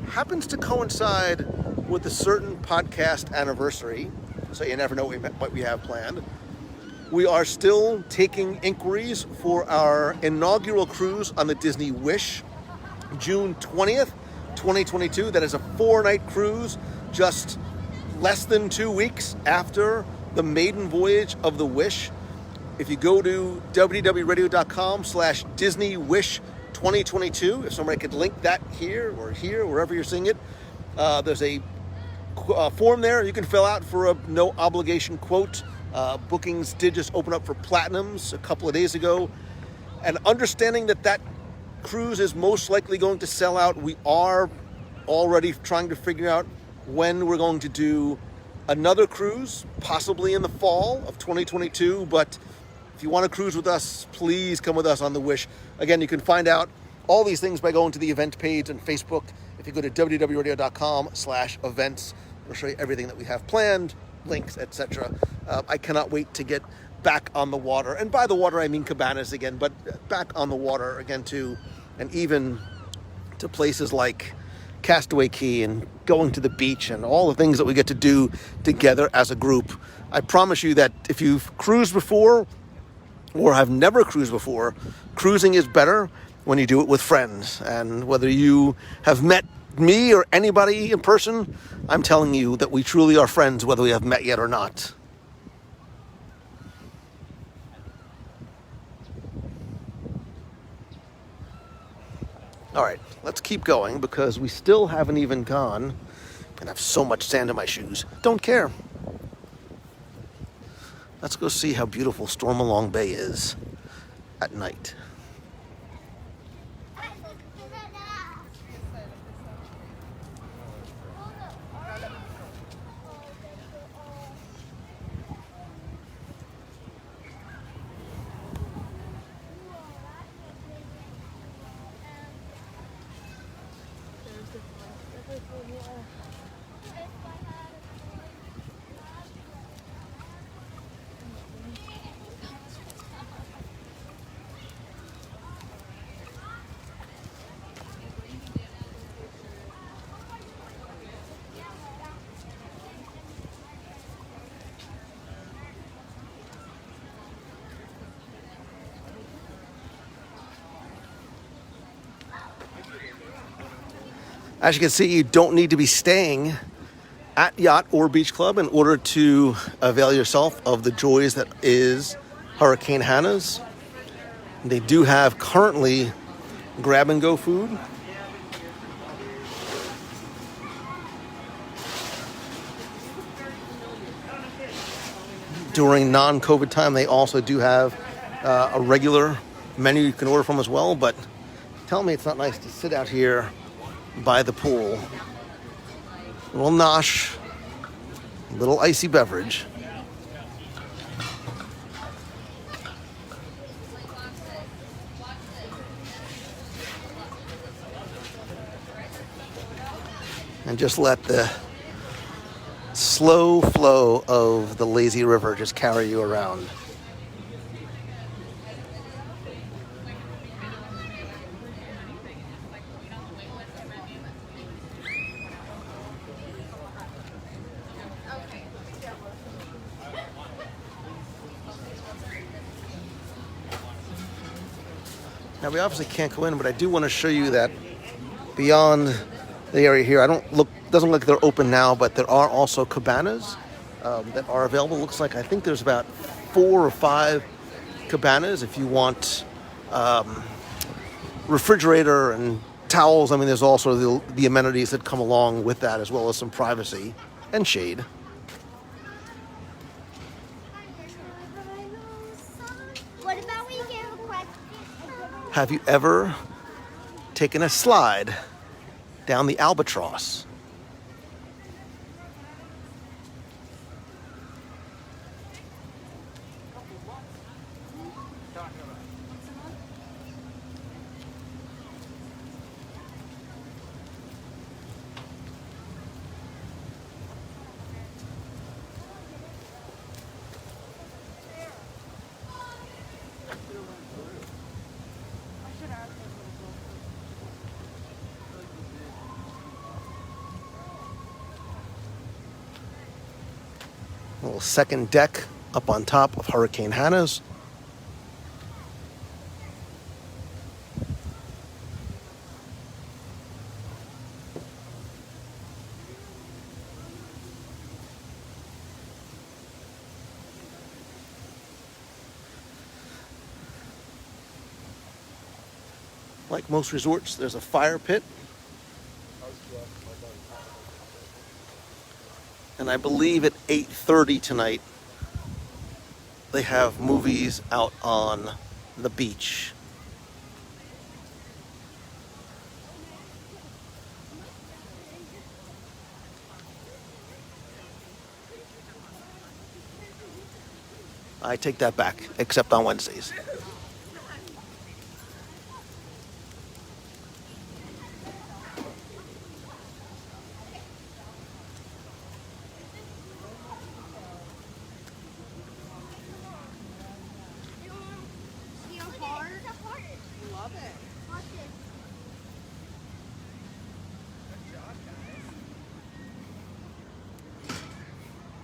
happens to coincide with a certain podcast anniversary, so you never know what we have planned. We are still taking inquiries for our inaugural cruise on the Disney Wish, June 20th, 2022. That is a 4-night cruise, just less than 2 weeks after the maiden voyage of the Wish. If you go to www.radio.com/Disney Wish 2022, if somebody could link that here, wherever you're seeing it, there's a form there you can fill out for a no obligation quote. Bookings did just open up for Platinums a couple of days ago, and understanding that cruise is most likely going to sell out, we are already trying to figure out when we're going to do another cruise, possibly in the fall of 2022. But if you want to cruise with us, please come with us on the Wish. Again, you can find out all these things by going to the event page on Facebook. If you go to www.radio.com/events, it'll show you everything that we have planned, links, etc. I cannot wait to get back on the water. And by the water, I mean cabanas again, but back on the water again too, and even to places like Castaway Cay and going to the beach and all the things that we get to do together as a group. I promise you that if you've cruised before or have never cruised before, cruising is better when you do it with friends. And whether you have met me or anybody in person, I'm telling you that we truly are friends, whether we have met yet or not. All right, let's keep going because we still haven't even gone, and I have so much sand in my shoes. Don't care. Let's go see how beautiful Stormalong Bay is at night. As you can see, you don't need to be staying at Yacht or Beach Club in order to avail yourself of the joys that is Hurricane Hannah's. They do have currently grab-and-go food. During non-COVID time, they also do have a regular menu you can order from as well, but tell me it's not nice to sit out here by the pool. A little nosh, a little icy beverage. And just let the slow flow of the lazy river just carry you around. Now we obviously can't go in, but I do want to show you that beyond the area here, doesn't look like they're open now, but there are also cabanas that are available. Looks like I think there's about 4 or 5 cabanas if you want refrigerator and towels. I mean, there's also the amenities that come along with that, as well as some privacy and shade. What about we get a question? Have you ever taken a slide down the Albatross? A little second deck up on top of Hurricane Hannah's. Like most resorts, there's a fire pit. And I believe at 8:30 tonight, they have movies out on the beach. I take that back, except on Wednesdays. Love it. Watch it.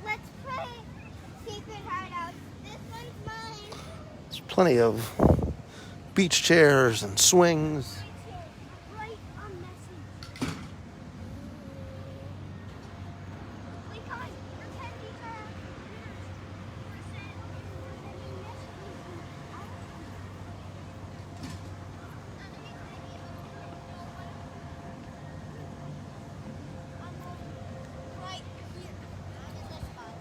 Let's play Secret Hideout. This one's mine. There's plenty of beach chairs and swings. Right on message. We can't pretend these are right here. This is fun.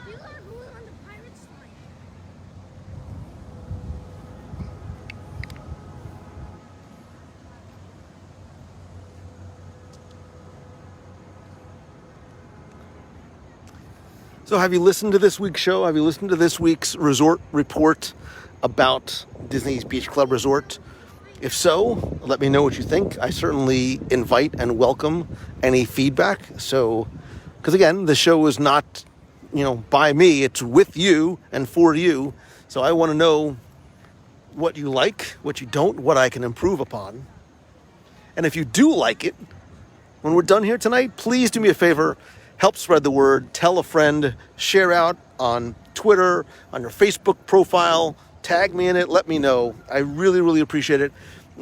You are going on the pirate slide. So have you listened to this week's show? Have you listened to this week's resort report about Disney's Beach Club Resort? If so, let me know what you think. I certainly invite and welcome any feedback. So, because again, the show is not, by me, it's with you and for you. So I want to know what you like, what you don't, what I can improve upon. And if you do like it, when we're done here tonight, please do me a favor, help spread the word, tell a friend, share out on Twitter, on your Facebook profile, tag me in it, let me know. I really, really appreciate it.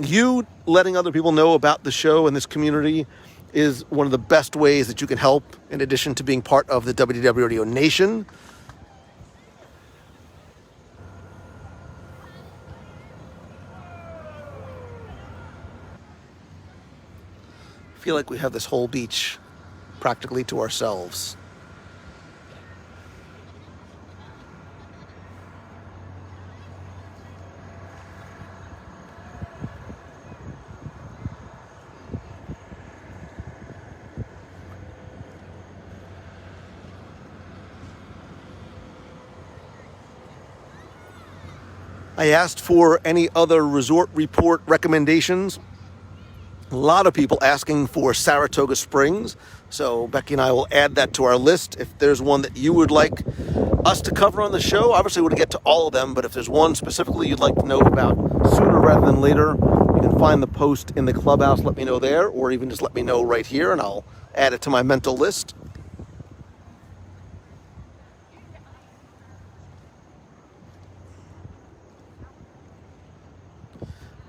You letting other people know about the show and this community is one of the best ways that you can help, in addition to being part of the WDW Radio Nation. I feel like we have this whole beach practically to ourselves. I asked for any other resort report recommendations. A lot of people asking for Saratoga Springs, so Becky and I will add that to our list. If there's one that you would like us to cover on the show, obviously we're going to get to all of them, but if there's one specifically you'd like to know about sooner rather than later, you can find the post in the clubhouse, let me know there, or even just let me know right here and I'll add it to my mental list.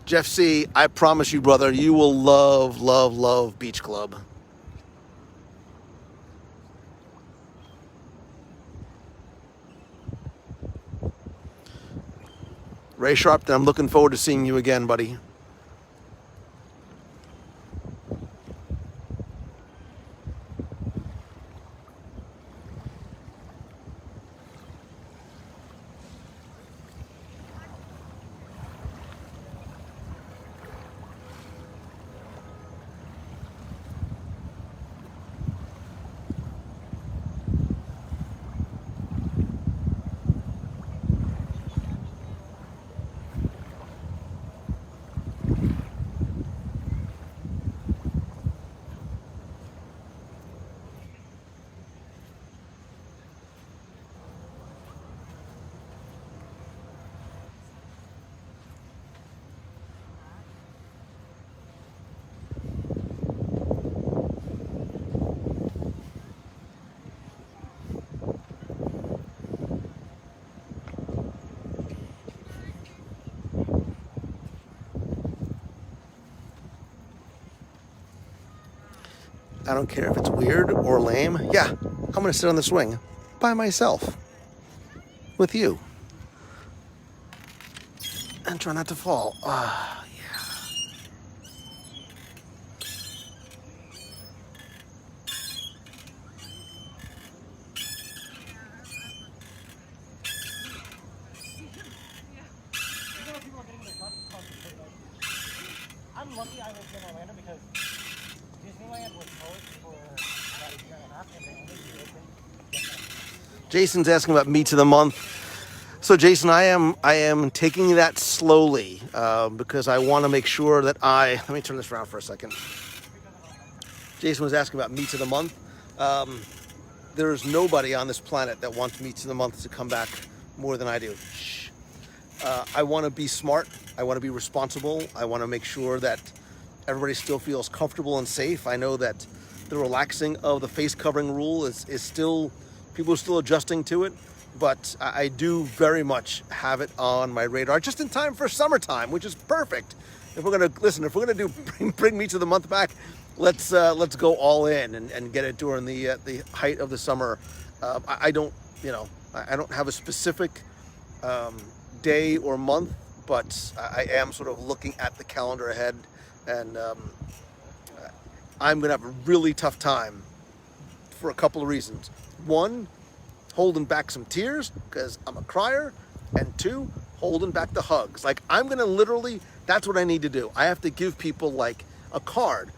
Jeff C., I promise you, brother, you will love, love, love Beach Club. Ray Sharpton, I'm looking forward to seeing you again, buddy. I don't care if it's weird or lame. Yeah, I'm going to sit on the swing by myself with you and try not to fall. Yeah. I'm lucky I lived in Orlando because Disneyland was closed for about a year and a half, and they only reopened. Jason's asking about meets of the month. So Jason, I am taking that slowly because I want to make sure that let me turn this around for a second. Jason was asking about meets of the month. There is nobody on this planet that wants meets of the month to come back more than I do. Shh. I want to be smart. I want to be responsible. I want to make sure that everybody still feels comfortable and safe. I know that the relaxing of the face covering rule is still, people are still adjusting to it, but I do very much have it on my radar just in time for summertime, which is perfect. If we're gonna do bring meets of the month back, let's go all in and get it during the height of the summer. I don't have a specific day or month, but I am sort of looking at the calendar ahead, and I'm gonna have a really tough time for a couple of reasons. One, holding back some tears because I'm a crier, and two, holding back the hugs. Like, I'm gonna literally, that's what I need to do. I have to give people like a card.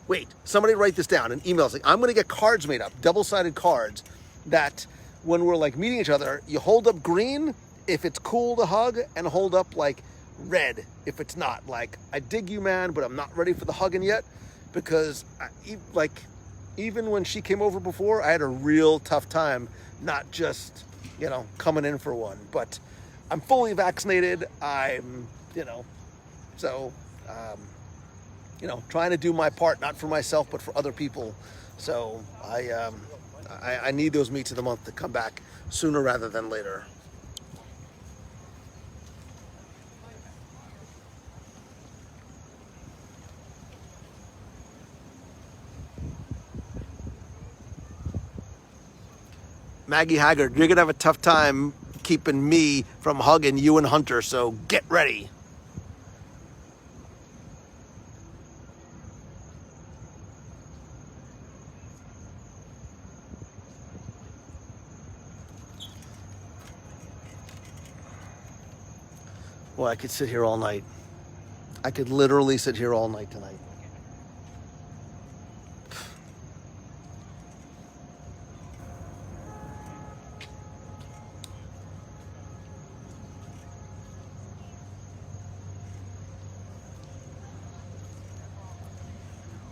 Wait, somebody write this down in emails. Like, I'm gonna get cards made up, double-sided cards, that when we're like meeting each other, you hold up green if it's cool to hug, and hold up like red if it's not. Like, I dig you, man, but I'm not ready for the hugging yet, because even when she came over before, I had a real tough time not just, coming in for one. But I'm fully vaccinated. I'm, trying to do my part, not for myself, but for other people. So I need those meets of the month to come back sooner rather than later. Maggie Haggard, you're going to have a tough time keeping me from hugging you and Hunter, so get ready. Well, I could sit here all night. I could literally sit here all night tonight.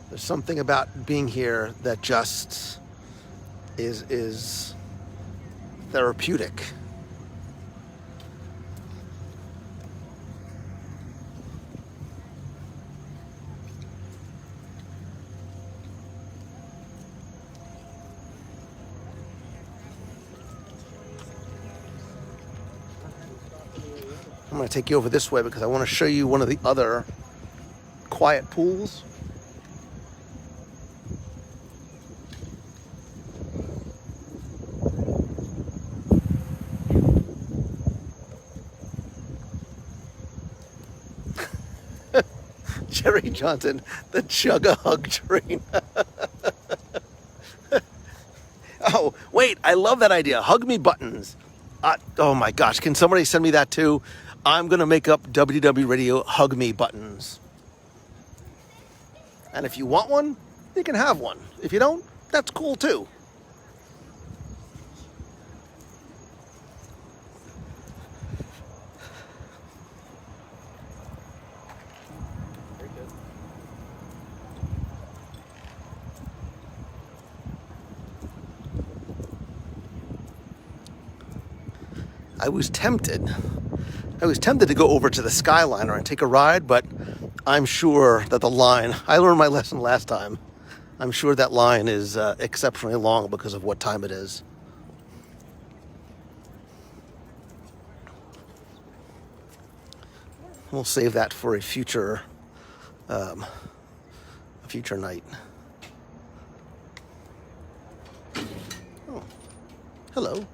There's something about being here that just is therapeutic. I'm going to take you over this way because I want to show you one of the other quiet pools. Jerry Johnson, the chug-a-hug train. Oh, wait, I love that idea. Hug me buttons. Oh my gosh, can somebody send me that too? I'm going to make up WW Radio Hug Me buttons. And if you want one, you can have one. If you don't, that's cool too. I was tempted to go over to the Skyliner and take a ride, but I'm sure that the line, I learned my lesson last time, I'm sure that line is exceptionally long because of what time it is. We'll save that for a future night. Oh, hello.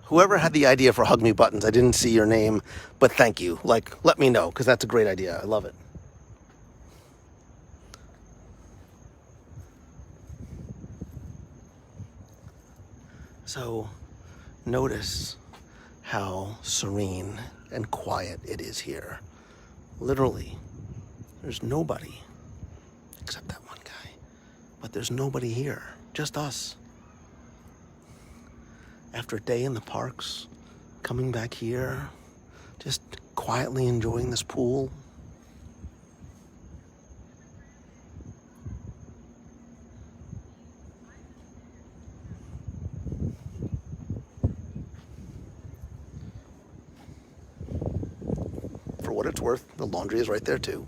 Whoever had the idea for Hug Me buttons, I didn't see your name, but thank you. Like, let me know, because that's a great idea. I love it. So, notice how serene and quiet it is here. Literally, there's nobody except that one guy. But there's nobody here, just us. After a day in the parks, coming back here, just quietly enjoying this pool. For what it's worth, the laundry is right there too.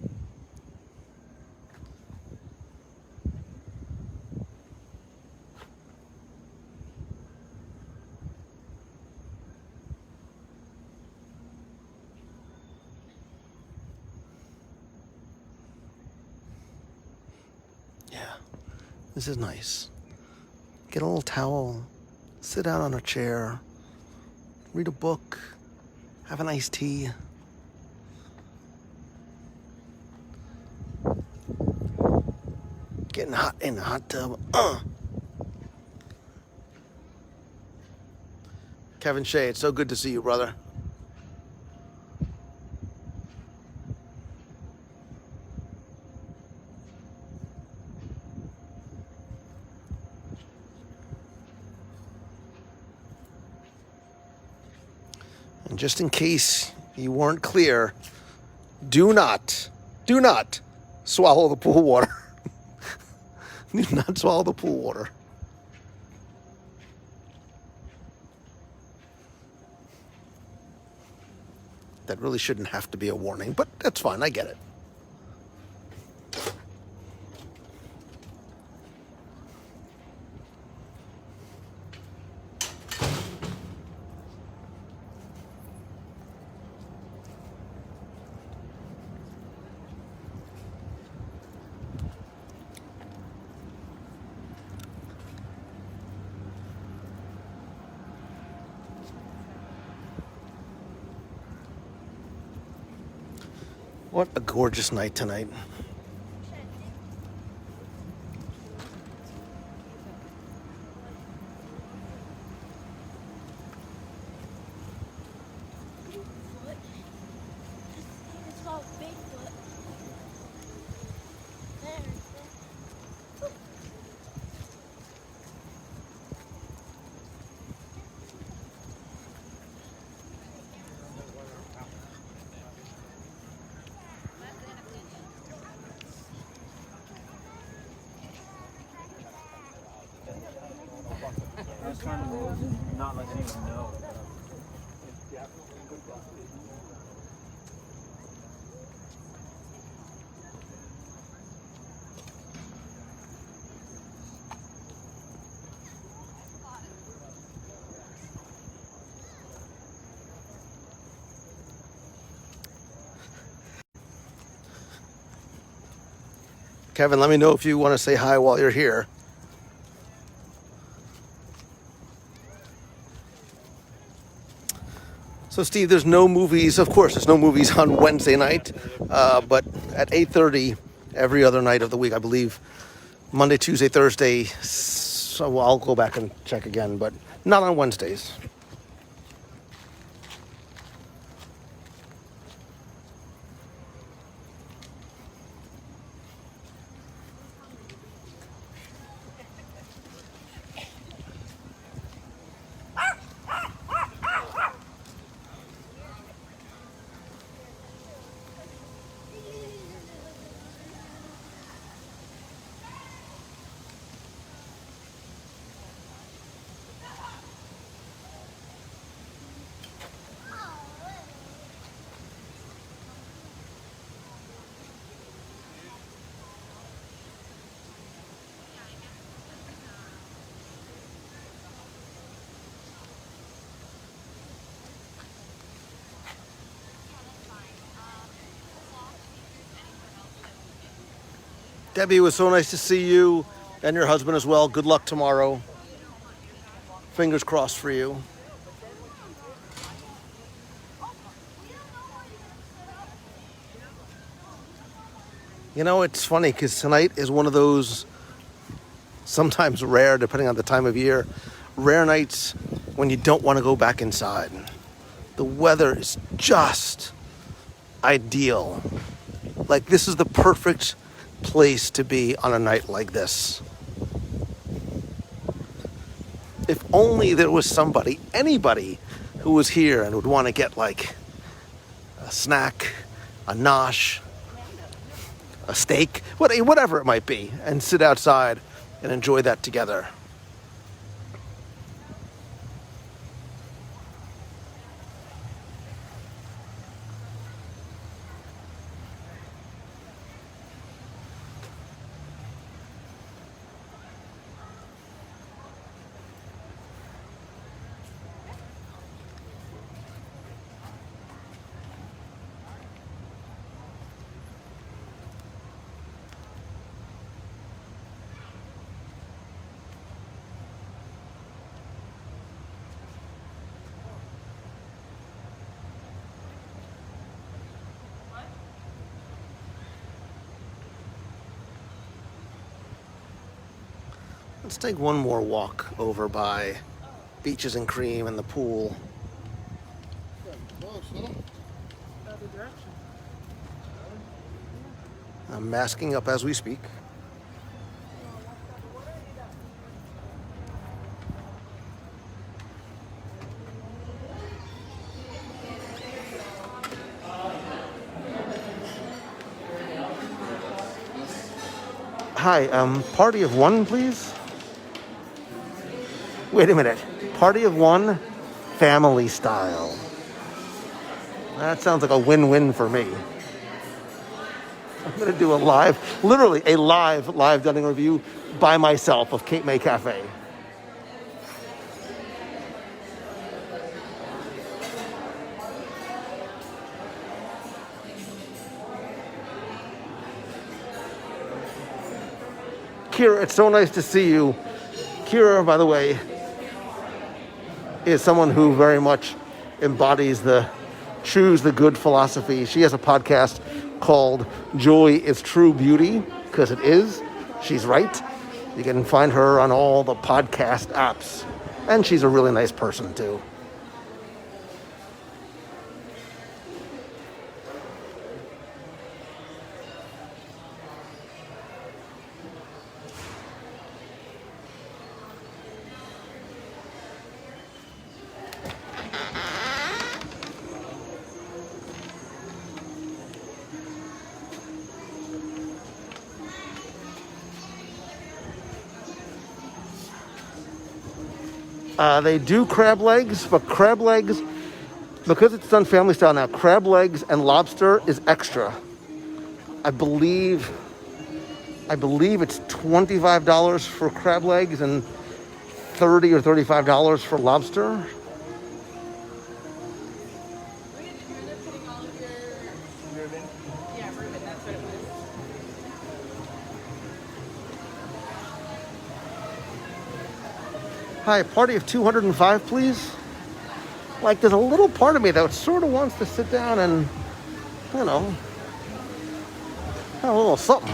This is nice. Get a little towel, sit down on a chair, read a book, have an iced tea. Getting hot in the hot tub. Kevin Shea, it's so good to see you, brother. And just in case you weren't clear, do not swallow the pool water. Do not swallow the pool water. That really shouldn't have to be a warning, but that's fine, I get it. What a gorgeous night tonight. It's called Bigfoot. There. I was trying to not let anyone know. Kevin, let me know if you want to say hi while you're here. So, Steve, there's no movies. Of course, there's no movies on Wednesday night, but at 8:30 every other night of the week, I believe, Monday, Tuesday, Thursday. So I'll go back and check again, but not on Wednesdays. Debbie, it was so nice to see you and your husband as well. Good luck tomorrow. Fingers crossed for you. You know, it's funny because tonight is one of those sometimes rare, depending on the time of year, rare nights when you don't want to go back inside. The weather is just ideal. Like, this is the perfect place to be on a night like this. If only there was somebody, anybody, who was here and would want to get like a snack, a nosh, a steak, whatever it might be, and sit outside and enjoy that together. Let's take one more walk over by Beaches and Cream and the pool. I'm masking up as we speak. Hi, party of one, please? Wait a minute. Party of one, family style. That sounds like a win-win for me. I'm going to do a live dining review by myself of Cape May Cafe. Kira, it's so nice to see you. Kira, by the way, is someone who very much embodies the choose the good philosophy. She has a podcast called Joy is True Beauty, because it is. She's right. You can find her on all the podcast apps. And she's a really nice person, too. They do crab legs, but crab legs, because it's done family style now, crab legs and lobster is extra. I believe it's $25 for crab legs and $30 or $35 for lobster. We're gonna end up putting all of your yeah, Reuben, that's what it was. Hi, party of 205, please. Like, there's a little part of me that sort of wants to sit down and, you know, have a little something.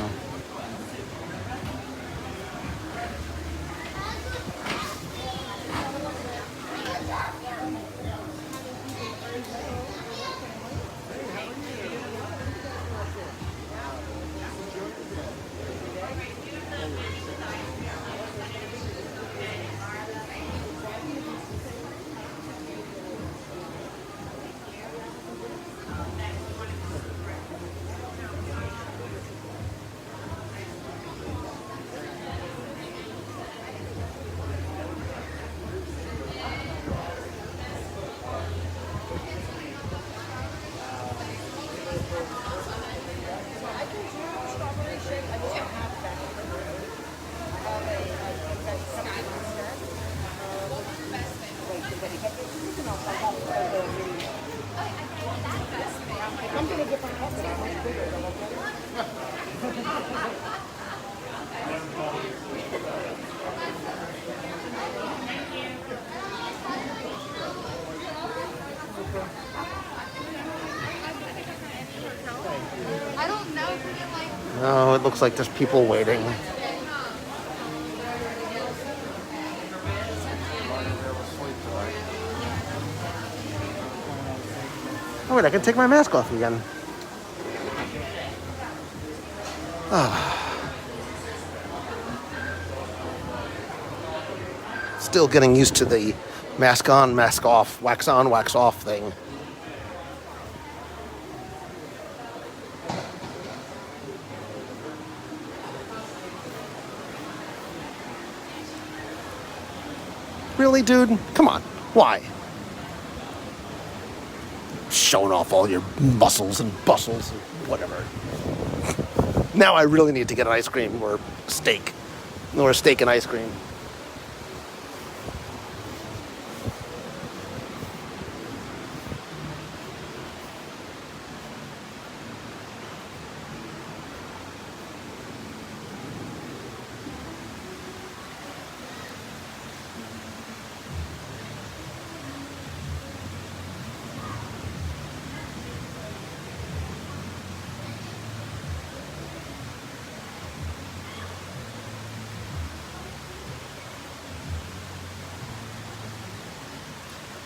No, it looks like there's people waiting. Oh wait, I can take my mask off again. Still getting used to the mask on, mask off, wax on, wax off thing. Really, dude? Come on. Why? Showing off all your muscles and bustles and whatever. Now I really need to get an ice cream or steak. Or a steak and ice cream.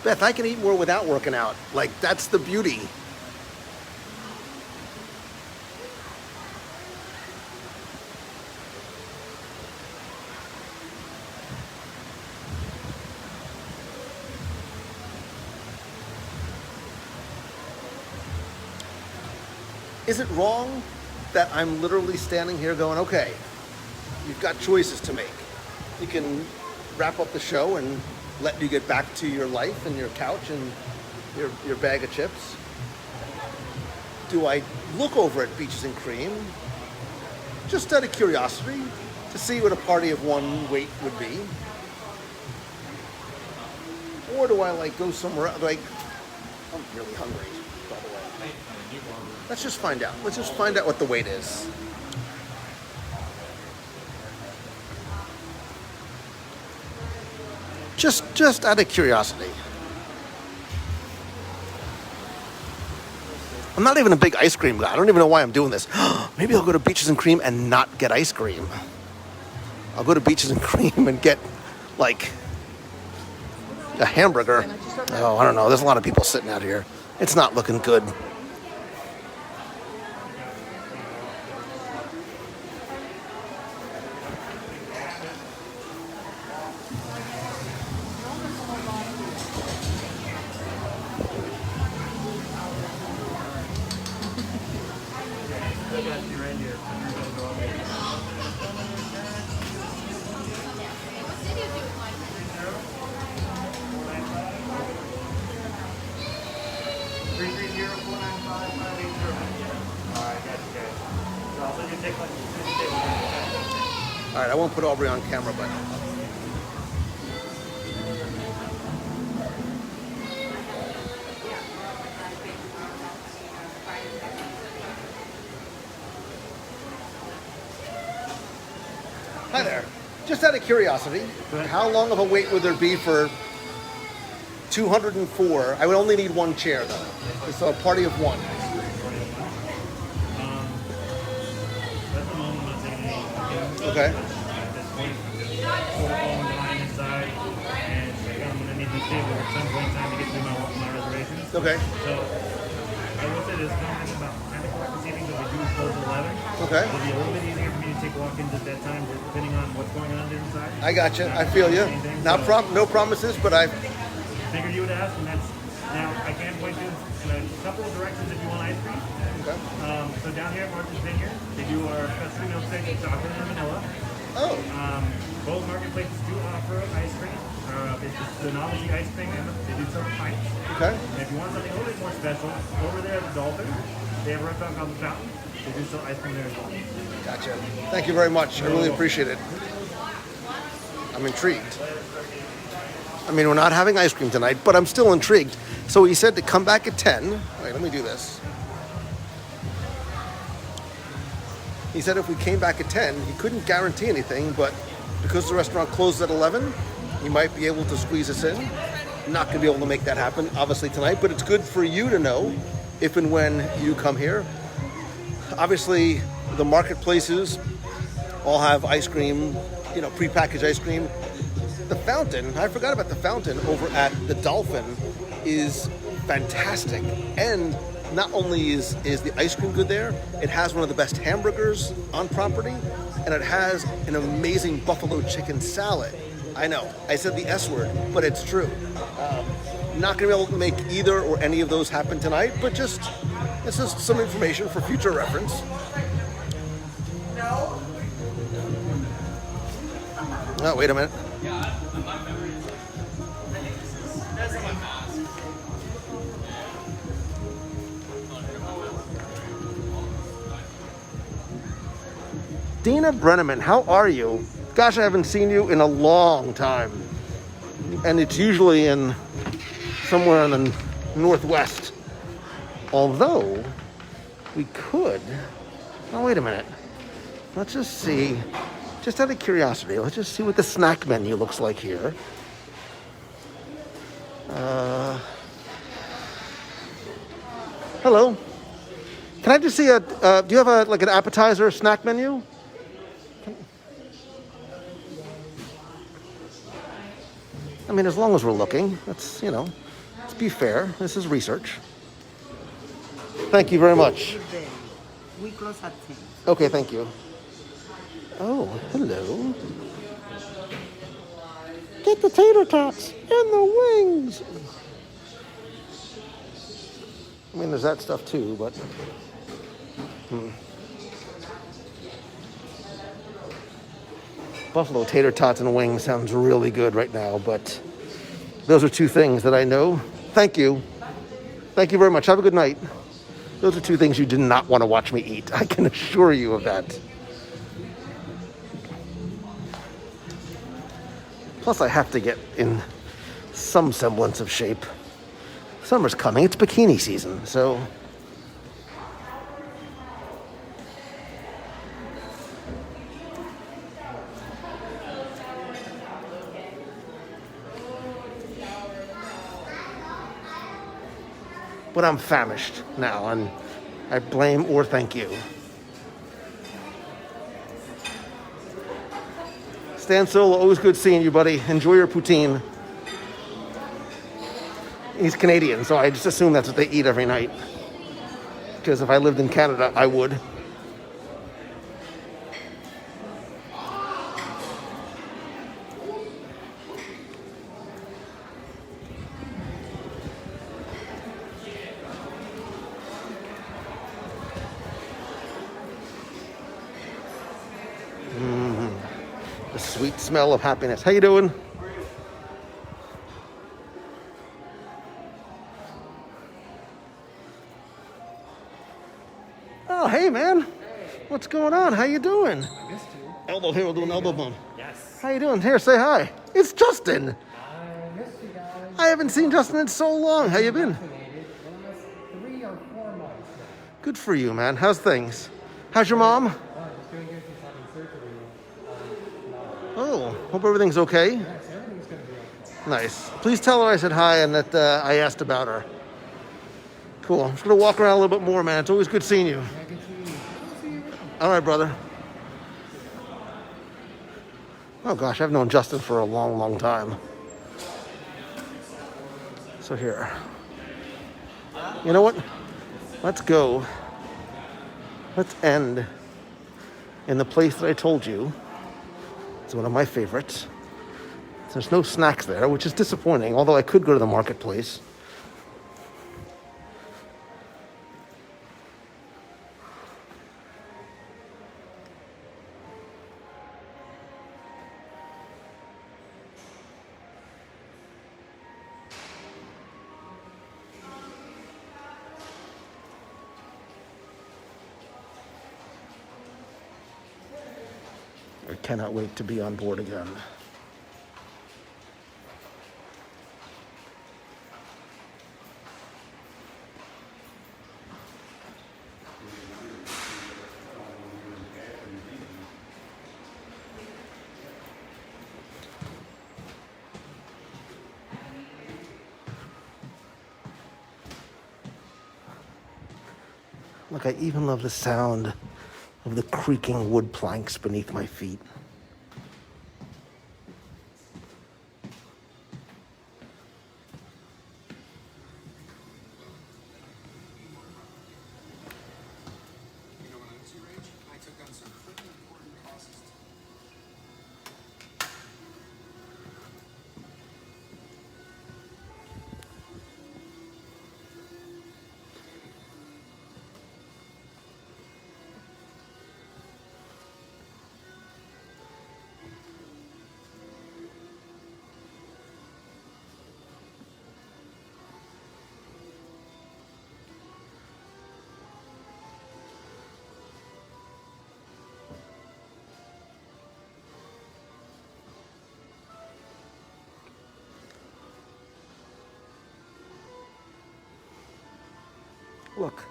Beth, I can eat more without working out. Like, that's the beauty. Is it wrong that I'm literally standing here going, okay, you've got choices to make. You can wrap up the show and let you get back to your life and your couch and your bag of chips? Do I look over at Beaches and Cream just out of curiosity to see what a party of one weight would be? Or do I like go somewhere else? Like, I'm really hungry, by the way. Let's just find out. Let's just find out what the weight is. Just out of curiosity. I'm not even a big ice cream guy. I don't even know why I'm doing this. Maybe I'll go to Beaches and Cream and not get ice cream. I'll go to Beaches and Cream and get, like, a hamburger. Oh, I don't know. There's a lot of people sitting out here. It's not looking good. All right, I won't put Aubrey on camera, but hi there. Just out of curiosity, how long of a wait would there be for 204? I would only need one chair though. So a party of one. At the moment, I'm not taking any walk-ins Okay. at this point. Sort of falling behind inside, and I'm going to need this table at some point in time to get through my reservations. Okay. So, I will say this, coming in about 10 o'clock this evening, because we do close at 11. Okay. It'll be a little bit easier for me to take walk-ins at that time, depending on what's going on inside. I got you. I feel you. No promises, but I. Figured you would ask, and that's now I can point you in a couple of directions if you want ice cream. Okay. So down here at Martha's Vineyard, they do our specialty milkshake with chocolate and vanilla. Oh. Both marketplaces do offer ice cream. It's just the novelty ice cream, and they do serve pints. Okay. And if you want something a little bit more special, over there at the Dolphin, they have a restaurant called The Fountain. They do sell ice cream there as well. Gotcha. Thank you very much. I really appreciate it. I'm intrigued. I mean, we're not having ice cream tonight, but I'm still intrigued. So he said to come back at 10. Wait, let me do this. He said if we came back at 10, he couldn't guarantee anything, but because the restaurant closes at 11, he might be able to squeeze us in. Not going to be able to make that happen, obviously, tonight, but it's good for you to know if and when you come here. Obviously, the marketplaces all have ice cream, prepackaged ice cream. The fountain, I forgot about the fountain over at the Dolphin, is fantastic. And not only is the ice cream good there, it has one of the best hamburgers on property, and it has an amazing buffalo chicken salad. I know, I said the S word, but it's true. Not going to be able to make either or any of those happen tonight, but it's just some information for future reference. Oh, wait a minute. Dina Brenneman, how are you? Gosh, I haven't seen you in a long time. And it's usually in somewhere in the Northwest. Although, we could... Oh, wait a minute. Let's just see. Just out of curiosity, let's just see what the snack menu looks like here. Hello. Can I just see do you have an appetizer snack menu? I mean, as long as we're looking, let's be fair. This is research. Thank you very much. We close at 10. Okay, thank you. Oh, hello. Get the tater tots and the wings. I mean, there's that stuff too, but... Buffalo tater tots and wings sounds really good right now, but those are two things that I know. Thank you. Thank you very much. Have a good night. Those are two things you did not want to watch me eat. I can assure you of that. Plus, I have to get in some semblance of shape. Summer's coming. It's bikini season, so... But I'm famished now, and I blame or thank you. Stan Solo, always good seeing you, buddy. Enjoy your poutine. He's Canadian, so I just assume that's what they eat every night. Because if I lived in Canada, I would. The sweet smell of happiness. How you doing? Oh, hey, man. What's going on? How you doing? I missed you. Elbow here, we'll do an elbow bump. Yes. How you doing? Here, say hi. It's Justin. I missed you guys. I haven't seen Justin in so long. How you been? Vaccinated the last 3 or 4 months now. Good for you, man. How's things? How's your mom? Just doing good since having surgery. Oh, hope everything's okay. Yes, everything's gonna be okay. Nice. Please tell her I said hi and that I asked about her. Cool. I'm just gonna walk around a little bit more, man. It's always good seeing you. Yeah, good to see you. All right, brother. Oh gosh, I've known Justin for a long, long time. So here. You know what? Let's go. Let's end in the place that I told you. It's one of my favorites. There's no snacks there, which is disappointing, although I could go to the marketplace. I cannot wait to be on board again. Look, I even love the sound of the creaking wood planks beneath my feet. Look,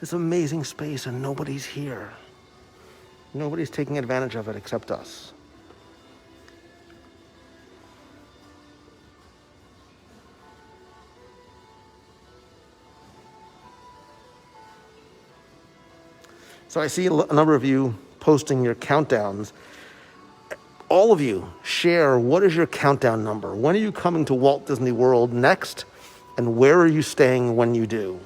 this amazing space and nobody's here. Nobody's taking advantage of it except us. So I see a number of you posting your countdowns. All of you share, what is your countdown number? When are you coming to Walt Disney World next? And where are you staying when you do?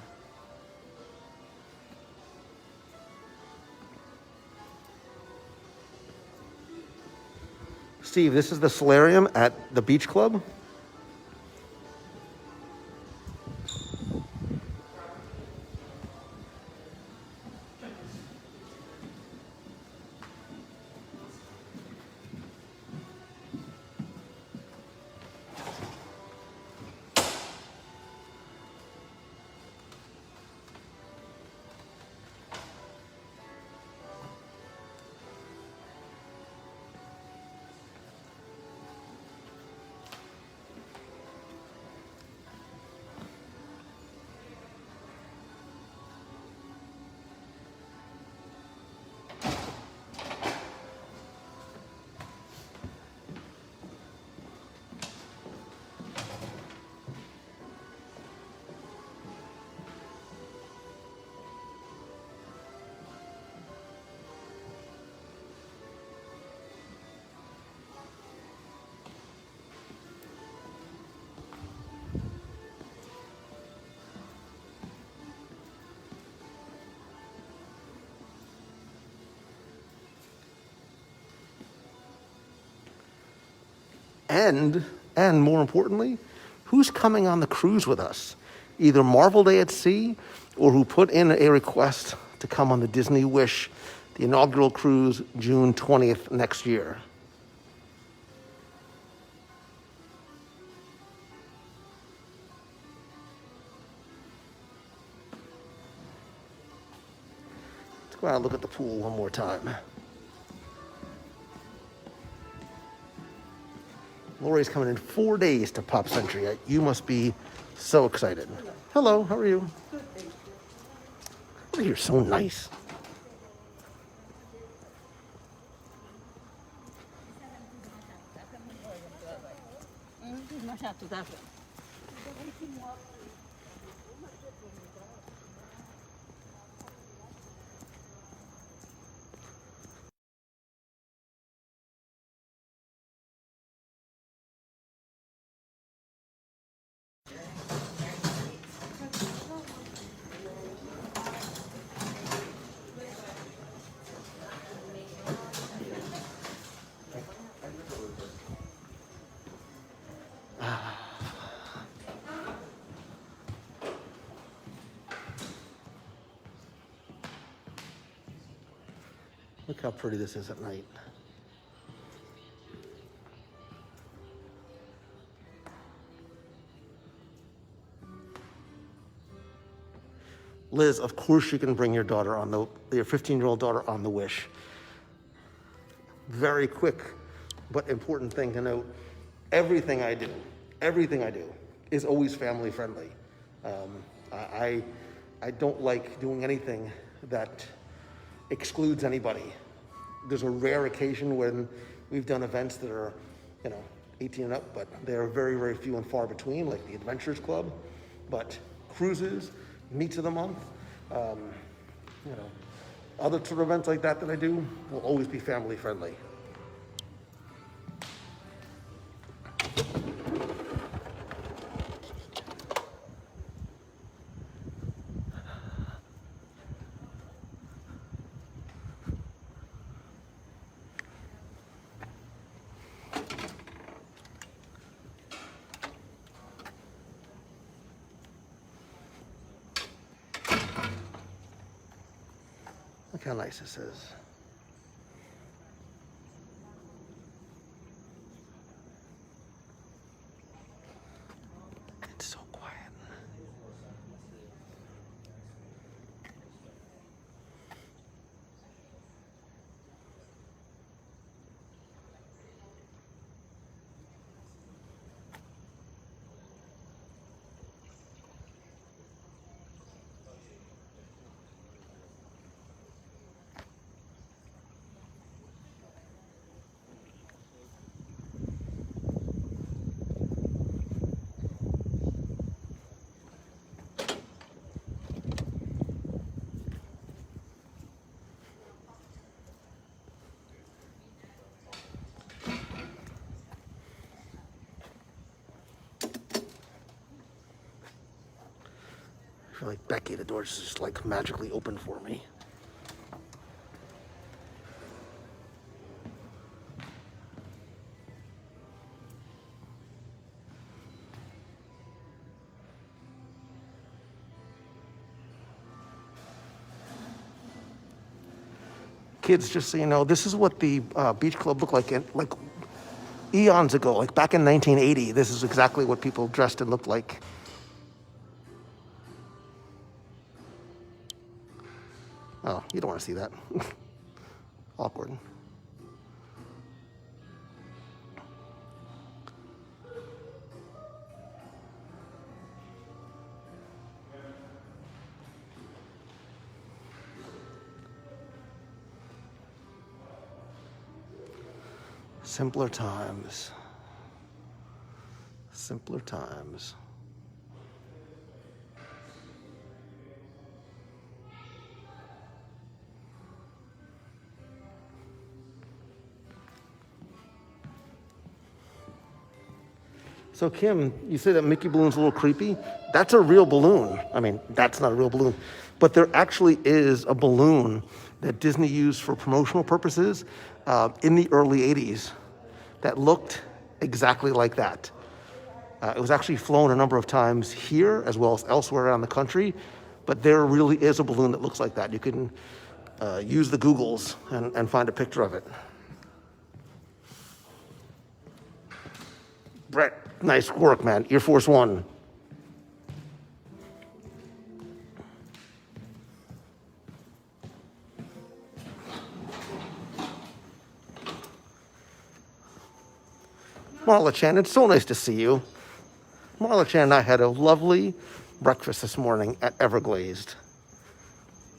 Steve, this is the solarium at the beach club. And more importantly, who's coming on the cruise with us? Either Marvel Day at Sea or who put in a request to come on the Disney Wish, the inaugural cruise, June 20th next year. Let's go out and look at the pool one more time. Lori's coming in 4 days to Pop Century. You must be so excited. Hello, how are you? Oh, you're so nice. Look how pretty this is at night. Liz, of course you can bring your 15-year-old daughter on the Wish. Very quick but important thing to note. Everything I do is always family friendly. I don't like doing anything that excludes anybody. There's a rare occasion when we've done events that are, 18 and up, but they're very, very few and far between, like the Adventures Club. But cruises, meets of the month, other tour events like that I do will always be family friendly. Look how nice this is. It's so quiet. I feel like Becky, the door's just like magically open for me. Kids, just so you know, this is what the beach club looked like eons ago, like back in 1980. This is exactly what people dressed and looked like. Oh, you don't want to see that. Awkward. Simpler times. Simpler times. So Kim, you say that Mickey balloon's a little creepy. That's a real balloon. I mean, that's not a real balloon, but there actually is a balloon that Disney used for promotional purposes in the early 80s that looked exactly like that. It was actually flown a number of times here as well as elsewhere around the country, but there really is a balloon that looks like that. You can use the Googles and find a picture of it. Brett, nice work, man. Air Force One. Marla Chan, it's so nice to see you. Marla Chan and I had a lovely breakfast this morning at Everglazed.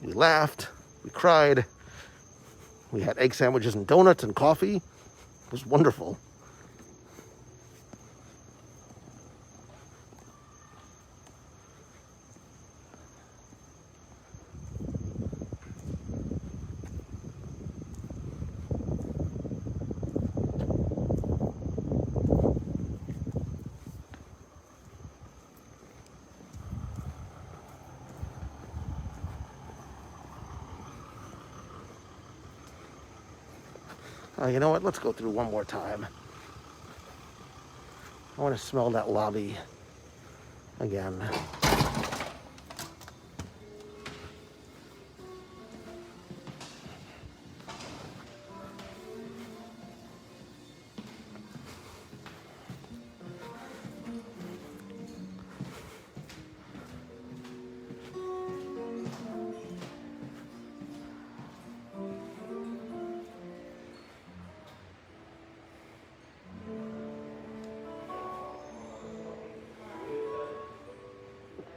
We laughed, we cried, we had egg sandwiches and donuts and coffee. It was wonderful. You know what? Let's go through one more time. I want to smell that lobby again.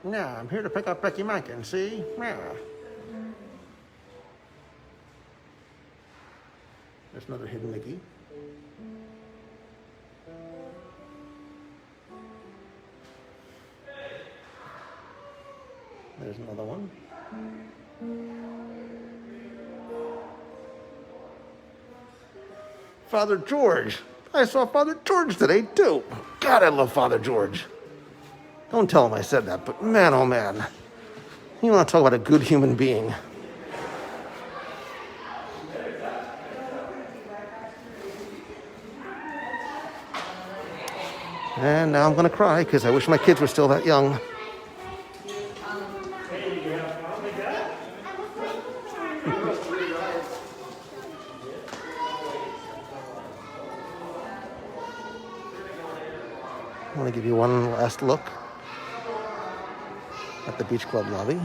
Yeah, I'm here to pick up Becky Mankin, see? Yeah. There's another hidden Mickey. There's another one. Father George. I saw Father George today, too. God, I love Father George. Don't tell him I said that, but man, oh man. You want to talk about a good human being. And now I'm going to cry because I wish my kids were still that young. I want to give you one last look at the beach club lobby.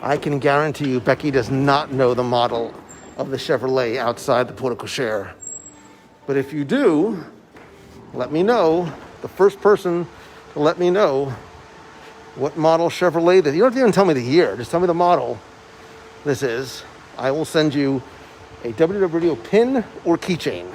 I can guarantee you Becky does not know the model of the Chevrolet outside the porte cochere. But if you do, let me know. The first person to let me know what model Chevrolet that, you don't have to even tell me the year, just tell me the model this is. I will send you a WW Radio pin or keychain.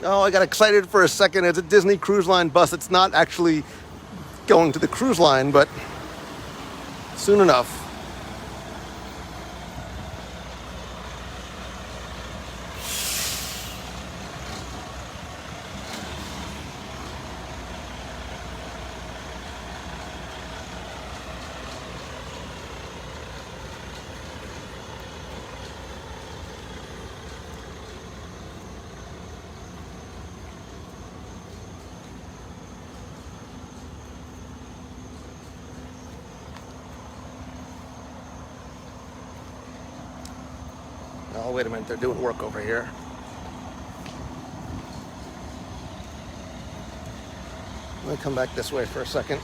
Oh, I got excited for a second. It's a Disney Cruise Line bus. It's not actually going to the cruise line, but soon enough. Oh, wait a minute, they're doing work over here. Let me come back this way for a second.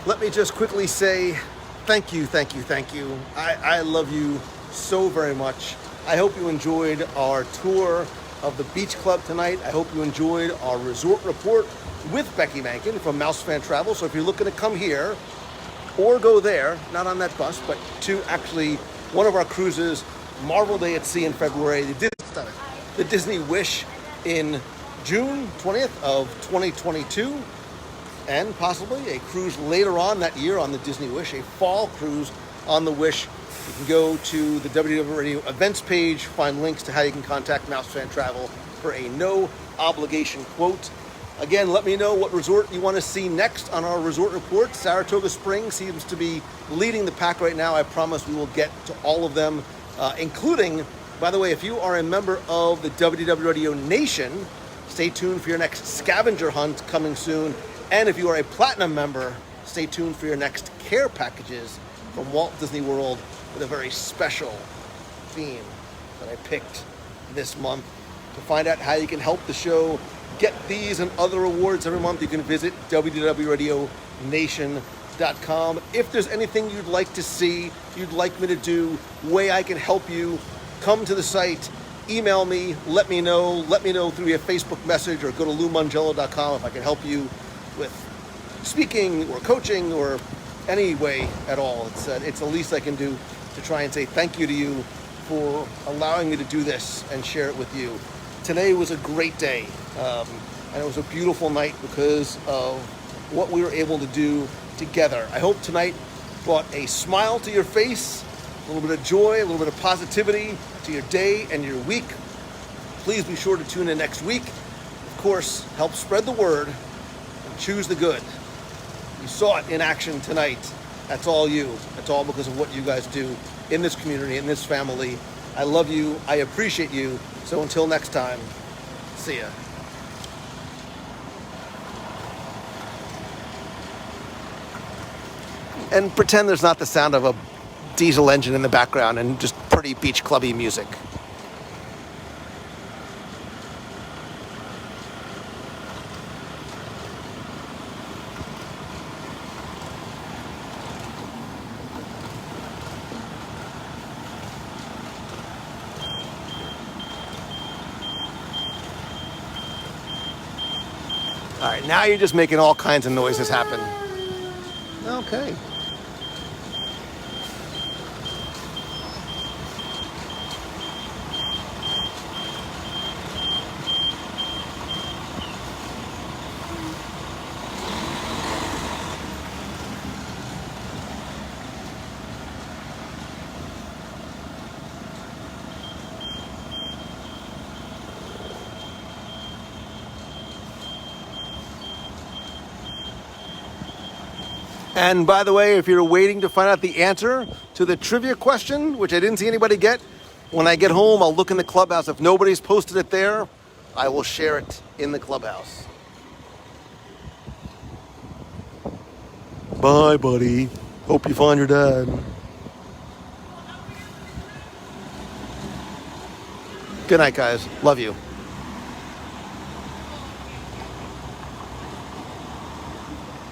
Let me just quickly say thank you, thank you, thank you. I love you so very much. I hope you enjoyed our tour of the beach club tonight. I hope you enjoyed our resort report with Becky Mankin from Mouse Fan Travel. So if you're looking to come here or go there, not on that bus, but to actually one of our cruises, Marvel Day at Sea in February, the Disney Wish in June 20th of 2022, and possibly a cruise later on that year on the Disney Wish, a fall cruise on the Wish. You can go to the WW Radio events page, find links to how you can contact Mouse Fan Travel for a no obligation quote. Again, let me know what resort you want to see next on our resort report. Saratoga Springs seems to be leading the pack right now. I promise we will get to all of them, including, by the way, if you are a member of the WW Radio Nation, stay tuned for your next scavenger hunt coming soon. And if you are a platinum member, stay tuned for your next care packages from Walt Disney World with a very special theme that I picked this month. To find out how you can help the show get these and other awards every month, you can visit www.radionation.com. If there's anything you'd like to see, you'd like me to do, way I can help you, come to the site, email me, let me know through your Facebook message, or go to loumongello.com if I can help you with speaking or coaching or any way at all. It's the least I can do to try and say thank you to you for allowing me to do this and share it with you. Today was a great day, and it was a beautiful night because of what we were able to do together. I hope tonight brought a smile to your face, a little bit of joy, a little bit of positivity to your day and your week. Please be sure to tune in next week. Of course, help spread the word and choose the good. You saw it in action tonight. That's all you. That's all because of what you guys do in this community, in this family. I love you. I appreciate you. So until next time, see ya. And pretend there's not the sound of a diesel engine in the background and just pretty beach clubby music. All right, now you're just making all kinds of noises happen. Okay. And by the way, if you're waiting to find out the answer to the trivia question, which I didn't see anybody get, when I get home, I'll look in the clubhouse. If nobody's posted it there, I will share it in the clubhouse. Bye, buddy. Hope you find your dad. Good night, guys. Love you.